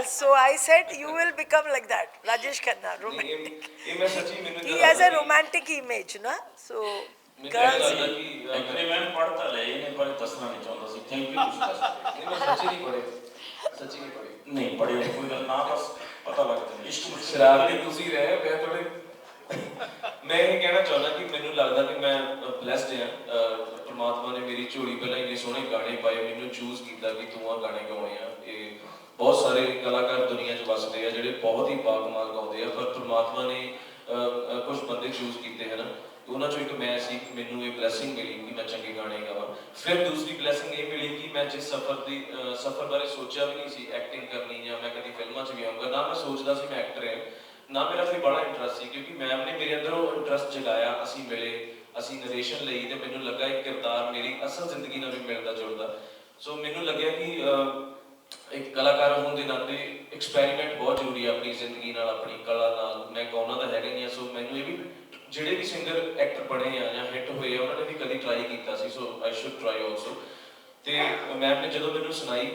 So I said you will become like that, Rajesh Khanna, romantic. He has a romantic image, na? So girls. Agreement पढ़ता ले इन्हें पर दसना नहीं चाहता सी थैंक यू कुछ दस नहीं मैं सच्ची नहीं पढ़े नहीं पढ़े कोई गल ना बस पता लग जाए इश्क शरारती ਤੁਸੀਂ ਰਹੇ ਮੈਂ ਥੋੜੇ ਮੈਂ ਇਹ ਕਹਿਣਾ ਚਾਹੁੰਦਾ ਕਿ ਮੈਨੂੰ ਲੱਗਦਾ ਕਿ ਮੈਂ ਬlesed ਹਾਂ ਪਰਮਾਤਮਾ ਨੇ ਮੇਰੀ ਝੋਲੀ ਪਹਿਲਾਂ ਇੰਨੇ ਸੋਹਣੇ ਗਾਣੇ ਪਾਏ ਮੈਨੂੰ ਚੂਜ਼ ਕੀਤਾ ਕਿ ਤੂੰ ਆ ਗਾਣੇ ਗਾਉਣੇ ਆ ਇਹ ਬਹੁਤ ਸਾਰੇ ਕਲਾਕਾਰ ਦੁਨੀਆ 'ਚ ਵਸਦੇ ਆ ਜਿਹੜੇ ਬਹੁਤ ਹੀ ਬਾਕਮਾਲ ਗਾਉਂਦੇ ਆ ਪਰ ਪਰਮਾਤਮਾ ਨੇ ਕੁਝ ਬੰਦੇ ਚੂਜ਼ ਕੀਤੇ ਹਨ ਉਹਨਾਂ ਚੋਂ ਇੱਕ ਮੈਂ ਸੀ ਮੈਨੂੰ ਇਹ ਬਲੇਸਿੰਗ ਮਿਲੀ ਕਿ ਮੈਂ ਚੰਗੇ ਗਾਣੇ ਗਾਵਾਂ ਫਿਰ ਦੂਸਰੀ ਬਲੇਸਿੰਗ ਇਹ ਮਿਲੀ ਕਿ ਮੈਂ ਜਿਸ ਸਫ਼ਰ ਬਾਰੇ ਸੋਚਿਆ ਵੀ ਨਹੀਂ ਸੀ ਐਕਟਿੰਗ ਕਰਨੀ ਜਾਂ ਮੈਂ ਕਦੀ ਫਿਲਮਾਂ 'ਚ ਵੀ ਆਊਂਗਾ ਨਾ ਮੈਂ ਸੋਚਦਾ ਸੀ ਮੈਂ ਐਕਟਰ ਹਾਂ ਨਾ ਮੇਰਾ ਕੋਈ ਬੜਾ ਇੰਟਰਸਟ ਸੀ ਕਿਉਂਕਿ ਮੈਮ ਨੇ ਮੇਰੇ ਅੰਦਰ ਉਹ ਇੰਟਰਸਟ ਜਗਾਇਆ ਅਸੀਂ ਮਿਲੇ ਅਸੀਂ ਨਰੇਸ਼ਨ ਲਈ ਤੇ ਮੈਨੂੰ ਲੱਗਾ ਇੱਕ ਕਿਰਦਾਰ ਮੇਰੀ ਅਸਲ ਜ਼ਿੰਦਗੀ ਨਾਲ ਵੀ ਮਿਲਦਾ ਜੁਲਦਾ ਸੋ ਮੈਨੂੰ ਲੱਗਿਆ ਕਿ ਇੱਕ ਕਲਾਕਾਰ ਹੋਣ ਦੇ ਨਾਤੇ ਐਕਸਪੈਰੀਮੈਂਟ ਬਹੁਤ ਜ਼ਰੂਰੀ ਹੈ ਆਪਣੀ ਜ਼ਿੰਦਗੀ ਨਾਲ ਆਪਣੀ ਕਲਾ ਨਾਲ ਮੈਂ ਗਾਉਣਾ ਤਾਂ ਹੈਗਾ ਨਹੀਂ ਸੋ ਮੈਨੂੰ ਇਹ ਵੀ ਜਿਹੜੇ ਵੀ ਸਿੰਗਰ ਐਕਟਰ ਬਣੇ ਆ ਜਾਂ ਹਿੱਟ ਹੋਏ ਆ ਉਹਨਾਂ ਨੇ ਵੀ ਕਦੀ ਟਰਾਈ ਕੀਤਾ ਸੀ ਸੋ ਆਈ ਸ਼ੁੱਡ ਟਰਾਈ ਆਲਸੋ ਤੇ ਮੈਮ ਨੇ ਜਦੋਂ ਮੈਨੂੰ ਸੁਣਾਈ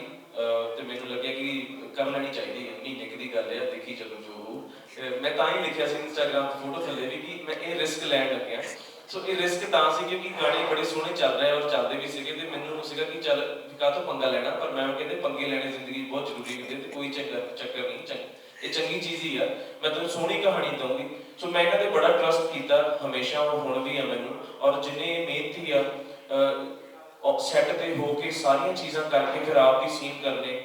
ਤੇ ਮੈਨੂੰ ਲੱਗਿਆ ਕਿ ਕਰ ਲੈਣੀ ਚਾਹੀਦੀ ਹੈ ਮਹੀਨੇ ਦੀ ਗੱਲ ਹੈ ਦੇਖੀ ਚਲੋ ਜੋ ਹੋ ਮੈਂ ਤਾਂ ਹੀ ਲਿਖਿਆ ਸੀ ਇੰਸਟਾਗ੍ਰਾਮ ਤੇ ਫੋਟੋ ਥੱਲੇ ਵੀ ਕਿ ਮੈਂ ਇਹ ਰਿਸਕ ਲੈਣ ਲੱਗਿਆ ਸੋ ਇਹ ਰਿਸਕ ਤਾਂ ਸੀ ਕਿਉਂਕਿ ਗਾਣੇ ਬੜੇ ਸੋਹਣੇ ਚੱਲ ਰਹੇ ਔਰ ਚੱਲਦੇ ਵੀ ਸੀਗੇ ਤੇ ਮੈਨੂੰ ਸੀਗਾ ਕਿ ਚੱਲ ਕਾਹਤੋਂ ਪੰਗਾ ਲੈਣਾ ਪਰ ਮੈਮ ਕਹਿੰਦੇ ਪੰਗੇ ਲੈਣੇ ਜ਼ਿੰਦਗੀ ਬਹੁਤ ਜ਼ਰੂਰੀ ਹੁੰਦੇ ਤੇ ਕੋਈ ਚੱਕਰ ਨਹੀਂ ਇਹ ਚੰਗੀ ਚੀਜ਼ ਹੀ ਆ ਮੈਂ ਤੁਹਾਨੂੰ ਸੋਹਣੀ ਕਹਾਣੀ ਦਊਂਗੀ ਸੋ ਮੈਂ ਇਹਨਾਂ ਤੇ ਬੜਾ ਟਰਸਟ ਕੀਤਾ ਹਮੇਸ਼ਾ ਔਰ ਹੁਣ ਵੀ ਆ ਮੈਨੂੰ ਔਰ ਜਿੰਨੇ ਮਿਹਨਤੀ ਆ ਸੈੱਟ ਤੇ ਹੋ ਕੇ ਸਾਰੀਆਂ ਚੀਜ਼ਾਂ ਕਰਕੇ ਫਿਰ ਆਪ ਹੀ ਸੀਨ ਕਰਨੇ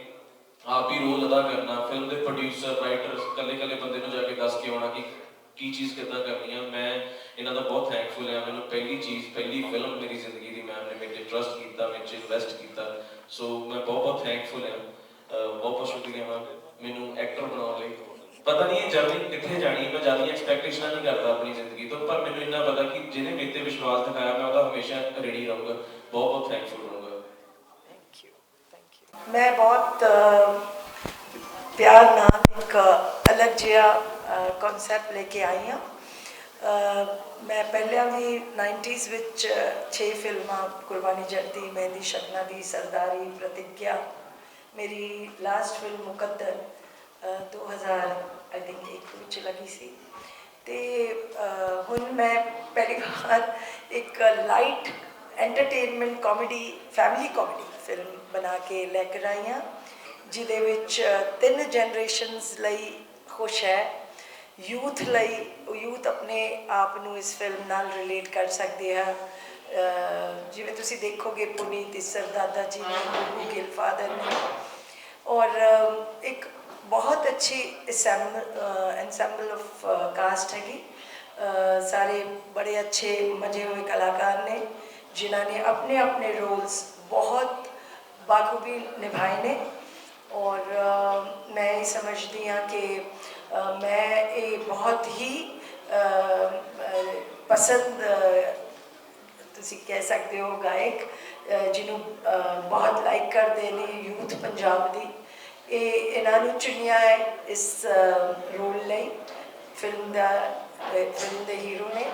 ਆਪ ਹੀ ਰੋਲ ਅਦਾ ਕਰਨਾ ਫਿਲਮ ਦੇ ਪ੍ਰੋਡਿਊਸਰ ਰਾਈਟਰ ਇਕੱਲੇ ਬੰਦੇ ਨੂੰ ਜਾ ਕੇ ਦੱਸ ਕੇ ਆਉਣਾ ਕਿ ਕੀ ਚੀਜ਼ ਕਿੱਦਾਂ ਕਰਨੀ ਆ ਮੈਂ ਇਹਨਾਂ ਦਾ ਬਹੁਤ ਥੈਂਕਫੁਲ ਹਾਂ ਮੈਨੂੰ ਪਹਿਲੀ ਫਿਲਮ ਮੇਰੀ ਜ਼ਿੰਦਗੀ ਦੀ ਮੈਮ ਨੇ ਮੇਰੇ ਤੇ ਟਰਸਟ ਕੀਤਾ ਮੇਰੇ 'ਚ ਇਨਵੈਸਟ ਕੀਤਾ ਸੋ ਮੈਂ ਬਹੁਤ ਥੈਂਕਫੁਲ ਹਾਂ ਬਹੁਤ ਸ਼ੁਕਰੀਆ ਮੈਨੂੰ ਐਕਟਰ ਬਣਾਉਣ ਲਈ ਪਤਾ ਨਹੀਂ ਇਹ ਜਰਨੀ ਕਿੱਥੇ ਜਾਣੀ ਮੈਂ ਜ਼ਿਆਦਾ ਐਕਸਪੈਕਟੇਸ਼ਨਾਂ ਨਹੀਂ ਕਰਦਾ ਆਪਣੀ ਜ਼ਿੰਦਗੀ ਤੋਂ ਪਰ ਮੈਨੂੰ ਇੰਨਾ ਪਤਾ ਕਿ ਜਿਹਨੇ ਮੇਰੇ ਤੇ ਵਿਸ਼ਵਾਸ ਦਿਖਾਇਆ ਮੈਂ ਉਹਦਾ ਹਮੇਸ਼ਾ ਰੈਡੀ ਰਹੂੰਗਾ ਬਹੁਤ ਥੈਂਕਫੁਲ ਰਹੂੰਗਾ ਥੈਂਕ ਯੂ ਮੈਂ ਬਹੁਤ ਪਿਆਰ ਨਾਲ ਇੱਕ ਅਲੱਗ ਜਿਹਾ ਕਨਸੈਪਟ ਲੈ ਕੇ ਆਈ ਹਾਂ ਮੈਂ ਪਹਿਲਾਂ ਵੀ 90s ਵਿੱਚ 6 ਫਿਲਮਾਂ ਕੁਰਬਾਨੀ ਜੱਟ ਦੀ ਮਹਿੰਦੀ ਸ਼ਗਨਾਂ ਦੀ ਸਰਦਾਰੀ ਪ੍ਰਤਿਗਿਆ ਮੇਰੀ ਲਾਸਟ ਫਿਲਮ ਮੁਕੱਦਰ 2000 ਆਈ ਥਿੰਕ ਇੱਕ ਵਿੱਚ ਲੱਗੀ ਸੀ ਤੇ ਹੁਣ ਮੈਂ ਪਹਿਲੀ ਵਾਰ ਇੱਕ light entertainment comedy family comedy film ਬਣਾ ਕੇ ਲੈ ਕੇ ਆਈ ਹਾਂ ਜਿਹਦੇ ਵਿੱਚ 3 ਜਨਰੇਸ਼ਨਸ ਲਈ ਖੁਸ਼ ਹੈ ਯੂਥ ਲਈ ਯੂਥ ਆਪਣੇ ਆਪ ਨੂੰ ਇਸ ਫਿਲਮ ਨਾਲ ਰਿਲੇਟ ਕਰ ਸਕਦੇ ਆ ਜਿਵੇਂ ਤੁਸੀਂ ਦੇਖੋਗੇ ਪੁਨੀਤ ਇਸਰ ਦਾਦਾ ਜੀ ਨੇ ਗੁੱਗੂ ਗਿੱਲ ਫਾਦਰ ਨੇ ਔਰ ਇੱਕ बहुत अच्छी एंसेम्बल ऑफ कास्ट हैगी सारे बड़े अच्छे मजे हुए कलाकार ने जिन्होंने अपने अपने रोल्स बहुत बाखूबी निभाए ने और मैं ये समझती हाँ कि मैं ये बहुत ही पसंद तुसी कह सकते हो गायक जिन्होंने बहुत लाइक करते हैं यूथ पंजाब की ਇਹਨਾਂ ਨੂੰ ਚੁਣਿਆ ਹੈ ਇਸ ਰੋਲ ਲਈ ਫਿਲਮ ਦੇ ਹੀਰੋ ਨੇ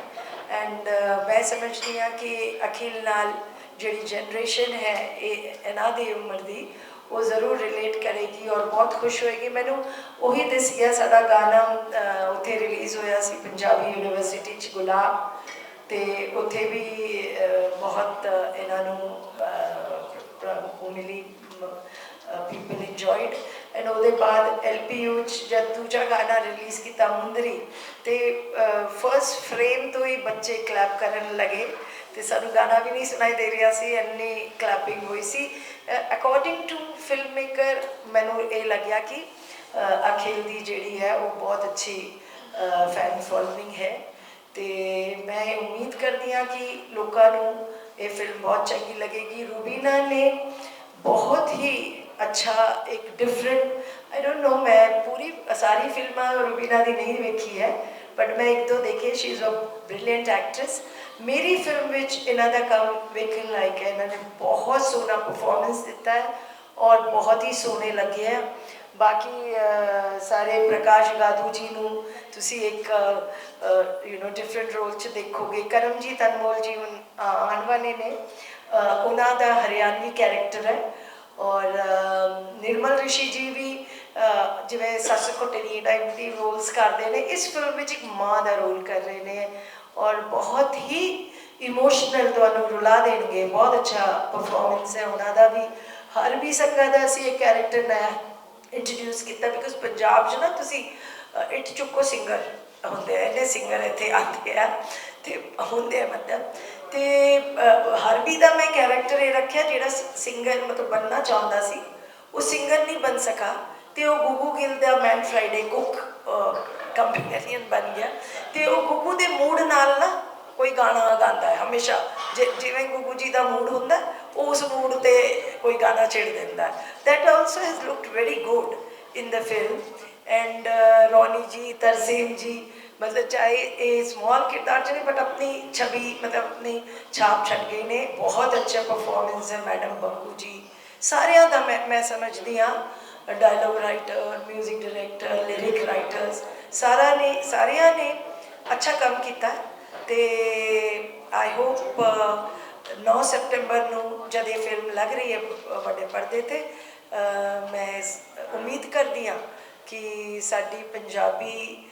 ਐਂਡ ਮੈਂ ਸਮਝਦੀ ਹਾਂ ਕਿ ਅਖਿਲ ਨਾਲ ਜਿਹੜੀ ਜਨਰੇਸ਼ਨ ਹੈ ਇਹ ਇਹਨਾਂ ਦੀ ਉਮਰ ਦੀ ਉਹ ਜ਼ਰੂਰ ਰਿਲੇਟ ਕਰੇਗੀ ਔਰ ਬਹੁਤ ਖੁਸ਼ ਹੋਏਗੀ ਮੈਨੂੰ ਉਹੀ ਦੱਸਿਆ ਸਾਡਾ ਗਾਣਾ ਉੱਥੇ ਰਿਲੀਜ਼ ਹੋਇਆ ਸੀ ਪੰਜਾਬੀ ਯੂਨੀਵਰਸਿਟੀ 'ਚ ਗੁਲਾਬ ਤੇ ਉੱਥੇ ਵੀ ਬਹੁਤ ਇਹਨਾਂ ਨੂੰ ਉਹ ਮਿਲੀ people enjoyed and ਉਹਦੇ ਬਾਅਦ LPU ਜਦ ਦੂਜਾ ਗਾਣਾ ਰਿਲੀਜ਼ ਕੀਤਾ ਮੁੰਦਰੀ ਤੇ ਫਰਸਟ ਫਰੇਮ ਤੋਂ ਹੀ ਬੱਚੇ ਕਲੈਪ ਕਰਨ ਲੱਗੇ ਤੇ ਸਾਨੂੰ ਗਾਣਾ ਵੀ ਨਹੀਂ ਸੁਣਾਈ ਦੇ ਰਿਹਾ ਸੀ ਇੰਨੀ ਕਲੈਪਿੰਗ ਹੋਈ ਸੀ ਅਕੋਰਡਿੰਗ ਟੂ ਫਿਲਮ ਮੇਕਰ ਮੈਨੂੰ ਇਹ ਲੱਗਿਆ ਕਿ ਅਖਿਲ ਦੀ ਜਿਹੜੀ ਹੈ ਉਹ ਬਹੁਤ ਅੱਛੀ ਫੈਨ ਫੋਲੋਇੰਗ ਹੈ ਤੇ ਮੈਂ ਉਮੀਦ ਕਰਦੀ ਹਾਂ ਕਿ ਲੋਕਾਂ ਨੂੰ ਇਹ ਫਿਲਮ ਬਹੁਤ ਚੰਗੀ ਲੱਗੇਗੀ ਰੂਬੀਨਾ ਨੇ बहुत ही अच्छा एक डिफरेंट आई डोंट नो मैं पूरी सारी फिल्म रूबीना दी नहीं देखी है बट मैं एक दो देखी she is a brilliant actress मेरी फिल्म विच इन्हों का काम वेखन लायक है इन्होंने बहुत सोहना परफॉर्मेंस दिता है और बहुत ही सोहने लगे हैं बाकी सारे प्रकाश गादू जी नूं तुसी एक यू नो डिफरेंट रोल च देखोगे करमजीत अनमोल जी हुण आने वाले ने उन्हों का हरियाणवी कैरेक्टर है और निर्मल ऋषि जी भी ਜਿਵੇਂ ਸੱਸ ਕੁੱਟਣੀ ਟਾਈਪ ਦੀ ਰੋਲਸ ਕਰਦੇ ਨੇ, ਇਸ ਫਿਲਮ ਵਿੱਚ ਇੱਕ ਮਾਂ ਦਾ ਰੋਲ ਕਰ ਰਹੇ ਨੇ ਔਰ ਬਹੁਤ ਹੀ ਇਮੋਸ਼ਨਲ, ਤੁਹਾਨੂੰ ਰੁਲਾ ਦੇਣਗੇ। ਬਹੁਤ ਅੱਛਾ ਪਰਫਾਰਮੈਂਸ ਹੈ ਉਹਨਾਂ ਦਾ ਵੀ। ਹਰਬੀ ਸੰਘਾ ਦਾ ਅਸੀਂ ਇੱਕ ਕੈਰੈਕਟਰ ਨਇਆ ਇੰਟਰੋਡਿਊਸ ਕੀਤਾ, ਬਿਕੋਜ਼ ਪੰਜਾਬ 'ਚ ਨਾ ਤੁਸੀਂ ਇੱਟ ਚੁੱਕੋ ਸਿੰਗਰ ਹੁੰਦੇ ਆ, ਇੰਨੇ ਸਿੰਗਰ ਇੱਥੇ ਆਉਂਦੇ ਆ ਅਤੇ ਹੁੰਦੇ ਆ ਮਤਲਬ। ਅਤੇ ਹਰਬੀ ਦਾ ਮੈਂ ਕੈਰੈਕਟਰ ਇਹ ਰੱਖਿਆ ਜਿਹੜਾ ਸਿੰਗਰ ਮਤਲਬ ਬਣਨਾ ਚਾਹੁੰਦਾ ਸੀ, ਉਹ ਸਿੰਗਰ ਨਹੀਂ ਬਣ ਸਕਾ ਅਤੇ ਉਹ ਗੁੱਗੂ ਗਿੱਲ ਦਾ ਮੈਨ ਫਰਾਈਡੇ ਕੁੱਕ ਕੰਪੈਨੀਅਨ ਬਣ ਗਿਆ। ਅਤੇ ਉਹ ਗੁੱਗੂ ਦੇ ਮੂਡ ਨਾਲ ਨਾ ਕੋਈ ਗਾਣਾ ਗਾਉਂਦਾ ਹੈ ਹਮੇਸ਼ਾ, ਜਿਵੇਂ ਗੁੱਗੂ ਜੀ ਦਾ ਮੂਡ ਹੁੰਦਾ ਉਹ ਉਸ ਮੂਡ 'ਤੇ ਕੋਈ ਗਾਣਾ ਛੇੜ ਦਿੰਦਾ। That also has looked very good in the film. And Ronnie ji, Tarsem ਜੀ, ਮਤਲਬ ਚਾਹੇ ਇਹ ਸਮਾਲ ਕਿਰਦਾਰ 'ਚ ਨੇ ਬਟ ਆਪਣੀ ਛਵੀ ਮਤਲਬ ਆਪਣੀ ਛਾਪ ਛੱਡ ਗਏ ਨੇ। ਬਹੁਤ ਅੱਛਾ ਪਰਫਾਰਮੈਂਸ ਹੈ ਮੈਡਮ ਬੰਗੂ ਜੀ, ਸਾਰਿਆਂ ਦਾ ਮੈਂ ਸਮਝਦੀ ਹਾਂ। Dialogue writer, music director, lyric writers, ਸਾਰਿਆਂ ਨੇ ਅੱਛਾ ਕੰਮ ਕੀਤਾ। ਅਤੇ ਆਈ ਹੋਪ 9 ਸੈਪਟੈਂਬਰ ਨੂੰ ਜਦ ਇਹ ਫਿਲਮ ਲੱਗ ਰਹੀ ਹੈ ਵੱਡੇ ਪਰਦੇ 'ਤੇ, ਮੈਂ ਉਮੀਦ ਕਰਦੀ ਹਾਂ ਕਿ ਸਾਡੀ ਪੰਜਾਬੀ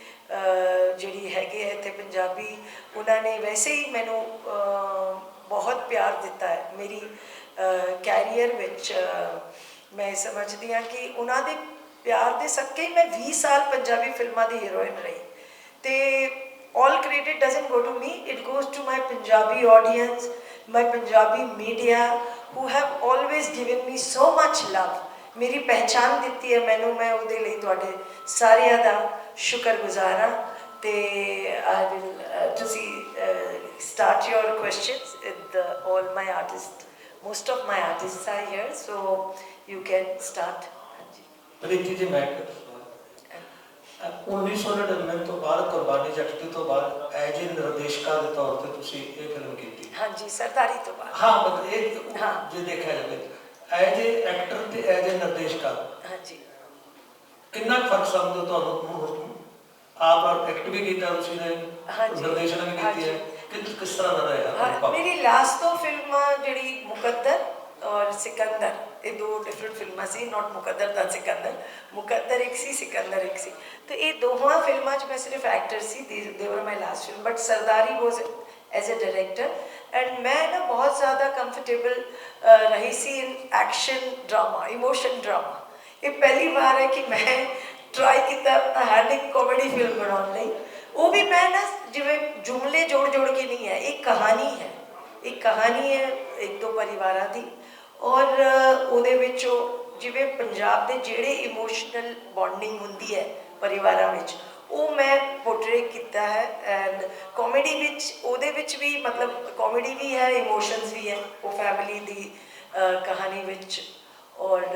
ਜਿਹੜੀ ਹੈਗੇ ਹੈ ਇੱਥੇ ਪੰਜਾਬੀ, ਉਹਨਾਂ ਨੇ ਵੈਸੇ ਹੀ ਮੈਨੂੰ ਬਹੁਤ ਪਿਆਰ ਦਿੱਤਾ ਹੈ ਮੇਰੀ ਕੈਰੀਅਰ ਵਿੱਚ। ਮੈਂ ਸਮਝਦੀ ਹਾਂ ਕਿ ਉਹਨਾਂ ਦੇ ਪਿਆਰ ਦੇ ਸਦਕੇ ਮੈਂ 20 ਸਾਲ ਪੰਜਾਬੀ ਫਿਲਮਾਂ ਦੀ ਹੀਰੋਇਨ ਰਹੀ। ਅਤੇ all credit doesn't go to me, it goes to my Punjabi audience, my Punjabi media who have always given me so much love। ਮੇਰੀ ਪਹਿਚਾਣ ਦਿੱਤੀ ਹੈ ਮੈਨੂੰ, ਮੈਂ ਉਹਦੇ ਲਈ ਤੁਹਾਡੇ ਸਾਰਿਆਂ ਦਾ ਸ਼ੁਕਰਗੁਜ਼ਾਰ ਹਾਂ। ਅਤੇ ਆਈ ਵਿਲ ਤੁਸੀਂ start your questions with all my artists, most of my artists are here, so you can start। Preeti ji, ਮੈਂ 1999 ਤੋਂ ਬਾਅਦ ਕੁਰਬਾਨੀ ਜੱਟ ਤੋਂ ਬਾਅਦ ਐਜ ਏ ਨਿਰਦੇਸ਼ਕਾ ਦੇ ਤੌਰ ਤੇ ਤੁਸੀਂ ਇਹ ਫਿਲਮ ਕੀਤੀ। ਹਾਂਜੀ, ਸਰਦਾਰੀ ਤੋਂ ਬਾਅਦ। ਹਾਂ, ਮਤਲਬ ਇਹ ਹਾਂ, ਜੇ ਦੇਖਿਆ ਜਾਵੇ ਐਜ ਏ ਐਕਟਰ ਤੇ ਐਜ ਏ ਨਿਰਦੇਸ਼ਕਾ, ਹਾਂਜੀ, ਕਿੰਨਾ ਫਰਕ ਸਮਝਦੇ ਹੋ ਤੁਹਾਨੂੰ? ਆਪ ਐਕਟ ਵੀ ਕੀਤਾ ਤੁਸੀਂ ਨੇ, ਨਿਰਦੇਸ਼ਨ ਵੀ ਕੀਤੀ ਹੈ, ਕਿਸ ਤਰ੍ਹਾਂ ਦਾ ਰਿਹਾ? ਮੇਰੀ ਲਾਸਟ ਤੋਂ ਫਿਲਮ ਜਿਹੜੀ ਮੁਕੱਦਰ ਔਰ ਸਿਕੰਦਰ, ਇਹ ਦੋ ਡਿਫਰੈਂਟ ਫਿਲਮਾਂ ਸੀ, ਨੋਟ ਮੁਕੱਦਰ ਦਾ ਸਿਕੰਦਰ। ਮੁਕੱਦਰ ਇੱਕ ਸੀ, ਸਿਕੰਦਰ ਇੱਕ ਸੀ। ਅਤੇ ਇਹ ਦੋਵਾਂ ਫਿਲਮਾਂ 'ਚ ਮੈਂ ਸਿਰਫ ਐਕਟਰ ਸੀ, ਦੇ ਵਰ ਮਾਈ ਲਾਸਟ ਫਿਲਮ। ਬਟ ਸਰਦਾਰੀ ਵਾਜ਼ ਐਜ਼ ਅ ਡਾਇਰੈਕਟਰ ਐਂਡ ਮੈਂ ਨਾ ਬਹੁਤ ਜ਼ਿਆਦਾ ਕੰਫਰਟੇਬਲ ਰਹੀ ਸੀ ਇਨ ਐਕਸ਼ਨ ਡਰਾਮਾ, ਇਮੋਸ਼ਨ ਡਰਾਮਾ। ਇਹ ਪਹਿਲੀ ਵਾਰ ਹੈ ਕਿ ਮੈਂ ਟਰਾਈ ਕੀਤਾ ਆਪਣਾ ਹੈਂਡ ਇੱਕ ਕਾਮੇਡੀ ਫਿਲਮ ਬਣਾਉਣ ਲਈ। ਉਹ ਵੀ ਮੈਂ ਨਾ ਜਿਵੇਂ ਜੁਮਲੇ ਜੋੜ ਕੇ ਨਹੀਂ ਹੈ, ਇੱਕ ਕਹਾਣੀ ਹੈ, ਇੱਕ ਕਹਾਣੀ ਹੈ ਇੱਕ ਦੋ ਪਰਿਵਾਰਾਂ ਦੀ। ਔਰ ਉਹਦੇ ਵਿੱਚੋਂ ਜਿਵੇਂ ਪੰਜਾਬ ਦੇ ਜਿਹੜੇ ਇਮੋਸ਼ਨਲ ਬੌਂਡਿੰਗ ਹੁੰਦੀ ਹੈ ਪਰਿਵਾਰਾਂ ਵਿੱਚ, ਉਹ ਮੈਂ ਪੋਰਟਰੇ ਕੀਤਾ ਹੈ। ਐਂਡ ਕਾਮੇਡੀ ਵਿੱਚ ਉਹਦੇ ਵਿੱਚ ਵੀ ਮਤਲਬ ਕਾਮੇਡੀ ਵੀ ਹੈ, ਇਮੋਸ਼ਨਸ ਵੀ ਹੈ ਉਹ ਫੈਮਿਲੀ ਦੀ ਕਹਾਣੀ ਵਿੱਚ। ਔਰ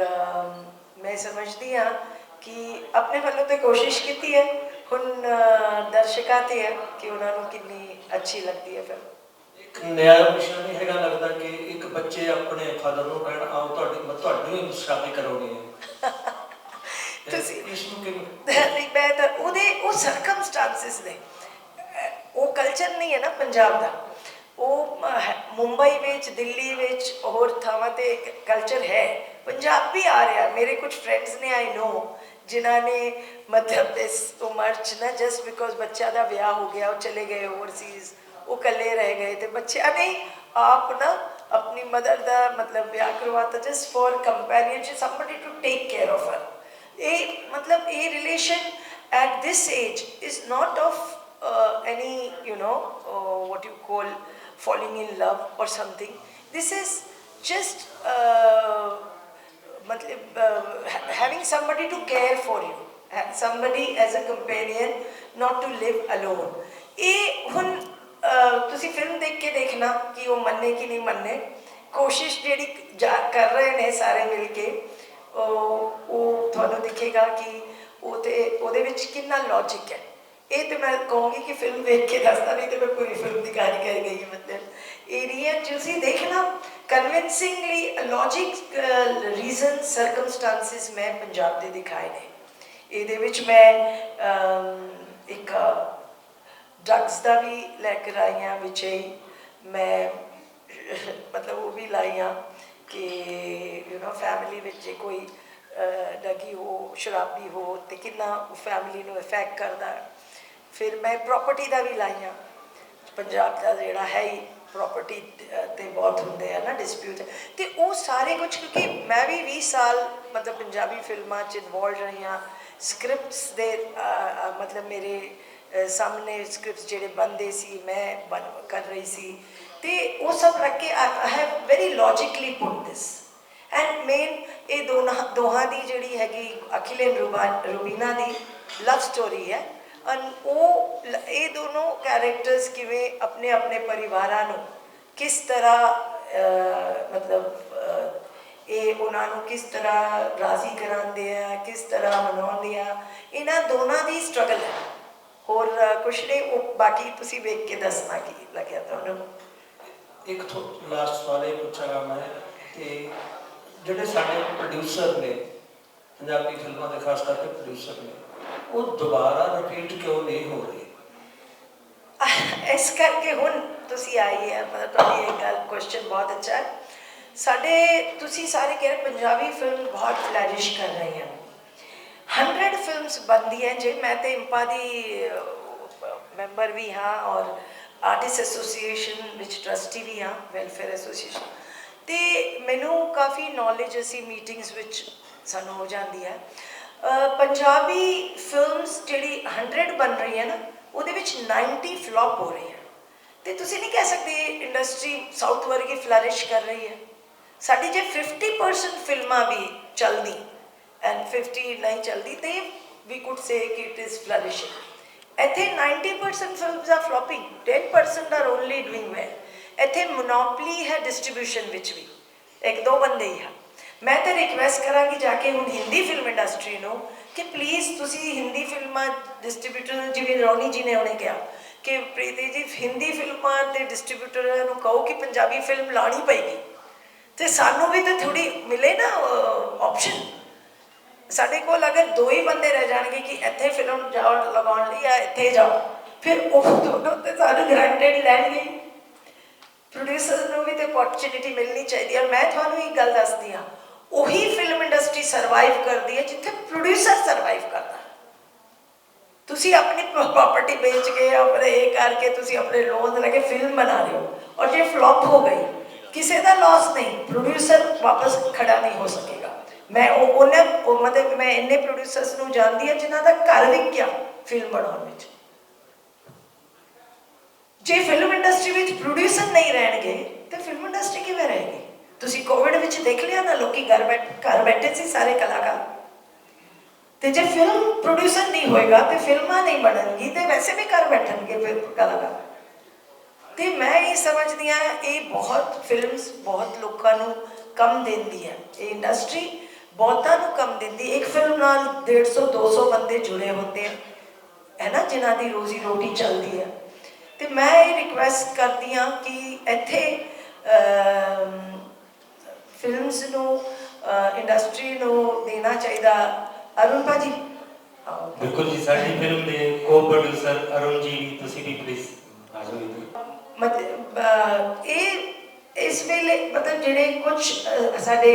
ਮੈਂ ਸਮਝਦੀ ਹਾਂ ਕਿ ਆਪਣੇ ਵੱਲੋਂ ਤਾਂ ਕੋਸ਼ਿਸ਼ ਕੀਤੀ ਹੈ, ਹੁਣ ਦਰਸ਼ਕਾਂ 'ਤੇ ਹੈ ਕਿ ਉਹਨਾਂ ਨੂੰ ਕਿੰਨੀ ਅੱਛੀ ਲੱਗਦੀ ਹੈ ਫਿਲਮ। ਇੱਕ ਨਿਆਂ ਵਿਸ਼ਾ ਨਹੀਂ ਹੈਗਾ ਲੱਗਦਾ ਕਿ ਇੱਕ ਬੱਚੇ ਆਪਣੇ ਫਾਦਰ ਨੂੰ ਕਹਿਣ ਆਓ ਤੁਹਾਡੀ ਸ਼ਾਦੀ ਕਰੋਗੇ ਤੁਸੀਂ ਇਸ ਨੂੰ ਕਿਵੇਂ? ਮੈਂ ਤਾਂ ਉਹ ਸਰਕਮਸਟਾਂਸਿਸ ਨੇ, ਉਹ ਕਲਚਰ ਨਹੀਂ ਹੈ ਨਾ ਪੰਜਾਬ ਦਾ। ਉਹ ਮੁੰਬਈ ਵਿੱਚ, ਦਿੱਲੀ ਵਿੱਚ, ਹੋਰ ਥਾਵਾਂ 'ਤੇ ਕਲਚਰ ਹੈ। ਪੰਜਾਬ ਵੀ ਆ ਰਿਹਾ। ਮੇਰੇ ਕੁਝ ਫਰੈਂਡਸ ਨੇ ਆਈ ਨੋ ਜਿਨ੍ਹਾਂ ਨੇ ਮਤਲਬ ਇਸ ਉਮਰ 'ਚ ਨਾ ਜਸਟ ਬਿਕੋਜ਼ ਬੱਚਿਆਂ ਦਾ ਵਿਆਹ ਹੋ ਗਿਆ, ਉਹ ਚਲੇ ਗਏ ਓਵਰਸੀਜ਼, ਉਹ ਇਕੱਲੇ ਰਹਿ ਗਏ ਅਤੇ ਬੱਚਿਆਂ ਨੇ ਆਪ ਨਾ ਆਪਣੀ ਮਦਰ ਦਾ ਮਤਲਬ ਵਿਆਹ ਕਰਵਾਤਾ just for companionship, somebody to take care of her. ਇਹ ਮਤਲਬ ਇਹ relation at this age is not of any what you call falling in love or something. This is just having somebody to care for you, somebody as a companion, not to live alone. ਇਹ ਹੁਣ ਤੁਸੀਂ film ਦੇਖ ਕੇ ਦੇਖਣਾ ਕਿ ਉਹ ਮੰਨੇ ਕਿ ਨਹੀਂ ਮੰਨੇ। ਕੋਸ਼ਿਸ਼ ਜਿਹੜੀ ਕਰ ਰਹੇ ਨੇ ਸਾਰੇ ਮਿਲ ਕੇ, ਉਹ ਤੁਹਾਨੂੰ ਦਿਖੇਗਾ ਕਿ ਉਹਦੇ ਵਿੱਚ ਕਿੰਨਾ ਲੌਜਿਕ ਹੈ। ਇਹ ਤਾਂ ਮੈਂ ਕਹੂੰਗੀ ਕਿ ਫਿਲਮ ਦੇਖ ਕੇ ਦੱਸਦਾ, ਨਹੀਂ ਤਾਂ ਮੈਂ ਪੂਰੀ ਫਿਲਮ ਦੀ ਕਹਾਣੀ ਕਰ ਗਈ। ਮਤਲਬ ਏਰੀਆ ਤੁਸੀਂ ਦੇਖਣਾ ਕਨਵਿੰਸਿੰਗਲੀ ਲੌਜਿਕ, ਰੀਜ਼ਨ, ਸਰਕਮਸਟਾਂਸਿਸ ਮੈਂ ਪੰਜਾਬ ਦੇ ਦਿਖਾਏ ਨੇ। ਇਹਦੇ ਵਿੱਚ ਮੈਂ ਇੱਕ ਡਰੱਗਸ ਦਾ ਵੀ ਲੈ ਕੇ ਆਈ ਹਾਂ ਵਿੱਚ ਹੀ, ਮੈਂ ਮਤਲਬ ਉਹ ਵੀ ਲਾਈ ਹਾਂ ਕਿ ਫੈਮਿਲੀ ਵਿੱਚ ਜੇ ਕੋਈ ਲੱਗੀ ਹੋ, ਸ਼ਰਾਬੀ ਹੋ ਤੇ ਕਿੰਨਾ ਫੈਮਿਲੀ ਨੂੰ ਇਫੈਕਟ ਕਰਦਾ। ਫਿਰ ਮੈਂ ਪ੍ਰੋਪਰਟੀ ਦਾ ਵੀ ਲਾਈਆਂ। ਪੰਜਾਬ ਦਾ ਜਿਹੜਾ ਹੈ ਹੀ ਪ੍ਰੋਪਰਟੀ ਤੇ ਬਹੁਤ ਹੁੰਦੇ ਆ ਨਾ ਡਿਸਪਿਊਟ, ਤੇ ਉਹ ਸਾਰੇ ਕੁਝ ਕਿਉਂਕਿ ਮੈਂ ਵੀ 20 ਸਾਲ ਮਤਲਬ ਪੰਜਾਬੀ ਫਿਲਮਾਂ 'ਚ ਇਨਵੋਲਵ ਰਹੀ ਹਾਂ। ਸਕ੍ਰਿਪਟਸ ਦੇ ਮਤਲਬ ਮੇਰੇ ਸਾਹਮਣੇ ਸਕ੍ਰਿਪਟਸ ਜਿਹੜੇ ਬਣਦੇ ਸੀ ਮੈਂ ਕਰ ਰਹੀ ਸੀ, ਤੇ ਉਹ ਸਭ ਰੱਖ ਕੇ I have very logically put this. And main ਇਹ ਦੋਹਾਂ ਦੀ ਜਿਹੜੀ ਹੈਗੀ ਅਖਿਲੇਨ ਰੂਬੀਨਾ ਦੀ ਲਵ ਸਟੋਰੀ ਹੈ। ਉਹ ਇਹ ਦੋਨੋਂ ਕੈਰੈਕਟਰਸ ਕਿਵੇਂ ਆਪਣੇ ਆਪਣੇ ਪਰਿਵਾਰਾਂ ਨੂੰ ਕਿਸ ਤਰ੍ਹਾਂ ਮਤਲਬ ਇਹ ਉਹਨਾਂ ਨੂੰ ਕਿਸ ਤਰ੍ਹਾਂ ਰਾਜ਼ੀ ਕਰਾਉਂਦੇ ਆ, ਕਿਸ ਤਰ੍ਹਾਂ ਮਨਾਉਂਦੇ ਆ, ਇਹਨਾਂ ਦੋਨਾਂ ਦੀ ਸਟਰਗਲ ਹੈ। ਹੋਰ ਕੁਛ ਨਹੀਂ, ਉਹ ਬਾਕੀ ਤੁਸੀਂ ਵੇਖ ਕੇ ਦੱਸਣਾ ਕੀ ਲੱਗਿਆ ਤੁਹਾਨੂੰ। ਇੱਕ ਲਾਸਟ ਸਵਾਲ ਇਹ ਪੁੱਛਾਂਗਾ ਮੈਂ ਕਿ ਜਿਹੜੇ ਸਾਡੇ ਪ੍ਰੋਡਿਊਸਰ ਨੇ ਪੰਜਾਬੀ ਫਿਲਮਾਂ ਦੇ, ਖਾਸ ਕਰਕੇ ਪ੍ਰੋਡਿਊਸਰ ਨੇ, ਉਹ ਦੁਬਾਰਾ ਰਿਪੀਟ ਕਿਉਂ ਨਹੀਂ ਹੋ ਰਹੀ? ਇਸ ਕਰਕੇ ਹੁਣ ਤੁਸੀਂ ਆਈ ਹੈ, ਮਤਲਬ ਤੁਹਾਡੀ ਇਹ ਗੱਲ ਕੁਐਸਚਨ ਬਹੁਤ ਅੱਛਾ ਹੈ। ਸਾਡੇ ਤੁਸੀਂ ਸਾਰੇ ਕਹਿ ਰਹੇ ਪੰਜਾਬੀ ਫਿਲਮ ਬਹੁਤ ਫਲੈਰਿਸ਼ ਕਰ ਰਹੀ ਹਨ। 100 ਫਿਲਮਸ ਬਣਦੀਆਂ ਜੇ। ਮੈਂ ਤੇ ਇੰਪਾ ਦੀ ਮੈਂਬਰ ਵੀ ਹਾਂ ਔਰ ਆਰਟਿਸਟ ਐਸੋਸੀਏਸ਼ਨ ਵਿੱਚ ਟਰਸਟੀ ਵੀ ਹਾਂ, ਵੈਲਫੇਅਰ ਐਸੋਸੀਏਸ਼ਨ, ਤੇ ਮੈਨੂੰ ਕਾਫੀ ਨੌਲੇਜ ਅਸੀਂ ਮੀਟਿੰਗਸ ਵਿੱਚ ਸਾਨੂੰ ਹੋ ਜਾਂਦੀ ਹੈ। ਪੰਜਾਬੀ ਫਿਲਮਸ ਜਿਹੜੀ 100 ਬਣ ਰਹੀ ਹੈ ਨਾ, ਉਹਦੇ ਵਿੱਚ 90 ਫਲॉप ਹੋ ਰਹੀ ਹੈ। ਤੇ ਤੁਸੀਂ ਨਹੀਂ ਕਹਿ ਸਕਦੇ ਇੰਡਸਟਰੀ ਸਾਊਥ ਵਰਗੀ ਫਲਰਿਸ਼ ਕਰ ਰਹੀ ਹੈ। ਸਾਡੀ ਜੇ 50% ਫਿਲਮਾਂ ਵੀ ਚਲਦੀ ਐਂਡ 50 ਨਹੀਂ ਚਲਦੀ ਤੇ ਵੀ ਕੁਡ ਸੇ ਕਿ ਇਟ ਇਜ਼ ਫਲਰਿਸ਼ਿੰਗ। ਇੱਥੇ 90% films are flopping, 10% are only doing well. ਇੱਥੇ ਮੋਨੋਪਲੀ ਹੈ ਡਿਸਟ੍ਰੀਬਿਊਸ਼ਨ ਵਿੱਚ ਵੀ, ਇੱਕ ਦੋ ਬੰਦੇ ਹੀ ਹਨ। ਮੈਂ ਤਾਂ ਰਿਕਵੈਸਟ ਕਰਾਂਗੀ ਜਾ ਕੇ ਹੁਣ ਹਿੰਦੀ ਫਿਲਮ ਇੰਡਸਟਰੀ ਨੂੰ ਕਿ ਪਲੀਜ਼ ਤੁਸੀਂ ਹਿੰਦੀ ਫਿਲਮਾਂ ਡਿਸਟ੍ਰੀਬਿਊਟਰ, ਜਿਵੇਂ ਰੌਣੀ ਜੀ ਨੇ ਉਹਨੇ ਕਿਹਾ ਕਿ ਪ੍ਰੀਤੀ ਜੀ ਹਿੰਦੀ ਫਿਲਮਾਂ ਦੇ ਡਿਸਟ੍ਰੀਬਿਊਟਰਾਂ ਨੂੰ ਕਹੋ ਕਿ ਪੰਜਾਬੀ ਫਿਲਮ ਲਾਣੀ ਪਏਗੀ, ਤੇ ਸਾਨੂੰ ਵੀ ਤਾਂ ਥੋੜੀ ਮਿਲੇ ਨਾ ਆਪਸ਼ਨ। ਸਾਡੇ ਕੋਲ ਅਗਰ 2 ਹੀ ਬੰਦੇ ਰਹਿ ਜਾਣਗੇ ਕਿ ਇੱਥੇ ਫਿਲਮ ਜਾਓ ਲਗਾਉਣ ਲਈ ਜਾਂ ਇੱਥੇ ਜਾਓ, ਫਿਰ ਉਹ ਦੋਨੋਂ ਤੇ ਸਾਨੂੰ ਗਰੰਟਡ ਲੈਣਗੇ। ਪ੍ਰੋਡਿਊਸਰ ਨੂੰ ਵੀ ਤਾਂ ਅਪੋਰਚੁਨਿਟੀ ਮਿਲਣੀ ਚਾਹੀਦੀ ਹੈ। ਮੈਂ ਤੁਹਾਨੂੰ ਇੱਕ ਗੱਲ ਦੱਸਦੀ ਹਾਂ, ਉਹੀ ਫਿਲਮ ਇੰਡਸਟਰੀ ਸਰਵਾਈਵ ਕਰਦੀ ਹੈ ਜਿੱਥੇ ਪ੍ਰੋਡਿਊਸਰ ਸਰਵਾਈਵ ਕਰਦਾ। ਤੁਸੀਂ ਆਪਣੀ ਪ੍ਰੋਪਰਟੀ ਵੇਚ ਕੇ ਆਪਣੇ ਇਹ ਕਰਕੇ ਤੁਸੀਂ ਆਪਣੇ ਲੋਨ ਲੈ ਕੇ ਫਿਲਮ ਬਣਾ ਰਹੇ ਹੋ, ਔਰ ਜੇ ਫਲॉप ਹੋ ਗਈ ਕਿਸੇ ਦਾ ਲਾਸ ਨਹੀਂ, ਪ੍ਰੋਡਿਊਸਰ ਵਾਪਸ ਖੜਾ ਨਹੀਂ ਹੋ ਸਕੇਗਾ। ਮੈਂ ਉਹ ਮਤਲਬ ਮੈਂ ਇੰਨੇ ਪ੍ਰੋਡਿਊਸਰਸ ਨੂੰ ਜਾਣਦੀ ਹਾਂ ਜਿਨ੍ਹਾਂ ਦਾ ਘਰ ਵਿਕ ਗਿਆ ਫਿਲਮ ਬਣਾਉਣ ਵਿੱਚ। ਜੇ ਫਿਲਮ ਇੰਡਸਟਰੀ ਵਿੱਚ ਪ੍ਰੋਡਿਊਸਰ ਨਹੀਂ ਰਹਿਣਗੇ ਤੇ ਫਿਲਮ ਇੰਡਸਟਰੀ ਕਿਵੇਂ ਰਹੇਗੀ? ਤੁਸੀਂ ਕੋਵਿਡ ਵਿੱਚ ਦੇਖ ਲਿਆ ਨਾ, ਲੋਕੀ ਘਰ ਬੈਠੇ ਸੀ ਸਾਰੇ ਕਲਾਕਾਰ। ਤੇ ਜੇ ਫਿਲਮ ਪ੍ਰੋਡਿਊਸਰ ਨਹੀਂ ਹੋਏਗਾ ਤੇ ਫਿਲਮਾਂ ਨਹੀਂ ਬਣਨਗੀ ਤੇ ਵੈਸੇ ਵੀ ਘਰ ਬੈਠਣਗੇ ਫਿਰ ਕਲਾਕਾਰ। ਤੇ ਮੈਂ ਇਹ ਸਮਝਦੀ ਹਾਂ ਇਹ ਬਹੁਤ ਫਿਲਮਸ ਬਹੁਤ ਲੋਕਾਂ ਨੂੰ ਕੰਮ ਦਿੰਦੀ ਹੈ। ਇਹ ਇੰਡਸਟਰੀ ਬਹੁਤਾਂ ਨੂੰ ਕੰਮ ਦਿੰਦੀ। ਇੱਕ ਫਿਲਮ ਨਾਲ 150-200 ਬੰਦੇ ਜੁੜੇ ਹੁੰਦੇ ਹੈ ਨਾ, ਜਿਨ੍ਹਾਂ ਦੀ ਰੋਜ਼ੀ ਰੋਟੀ ਚੱਲਦੀ ਹੈ। ਤੇ ਮੈਂ ਇਹ ਰਿਕੁਐਸਟ ਕਰਦੀ ਹਾਂ ਕਿ ਇੱਥੇ ਫਿਲਮਸ ਨੂੰ ਇੰਡਸਟਰੀ ਨੂੰ ਦੇਣਾ ਚਾਹੀਦਾ। ਅਰੁਣ ਭਾਜੀ ਬਿਲਕੁਲ ਜੀ, ਸਾਡੀ ਫਿਲਮ ਦੇ ਕੋ ਪ੍ਰੋਡਿਊਸਰ ਅਰੁਣ ਜੀ, ਤੁਸੀਂ ਵੀ ਪਲੀਜ਼ ਆ ਜਾਓ। ਮਤਲਬ ਇਹ ਇਸ ਵੇਲੇ ਮਤਲਬ ਜਿਹੜੇ ਕੁਝ ਸਾਡੇ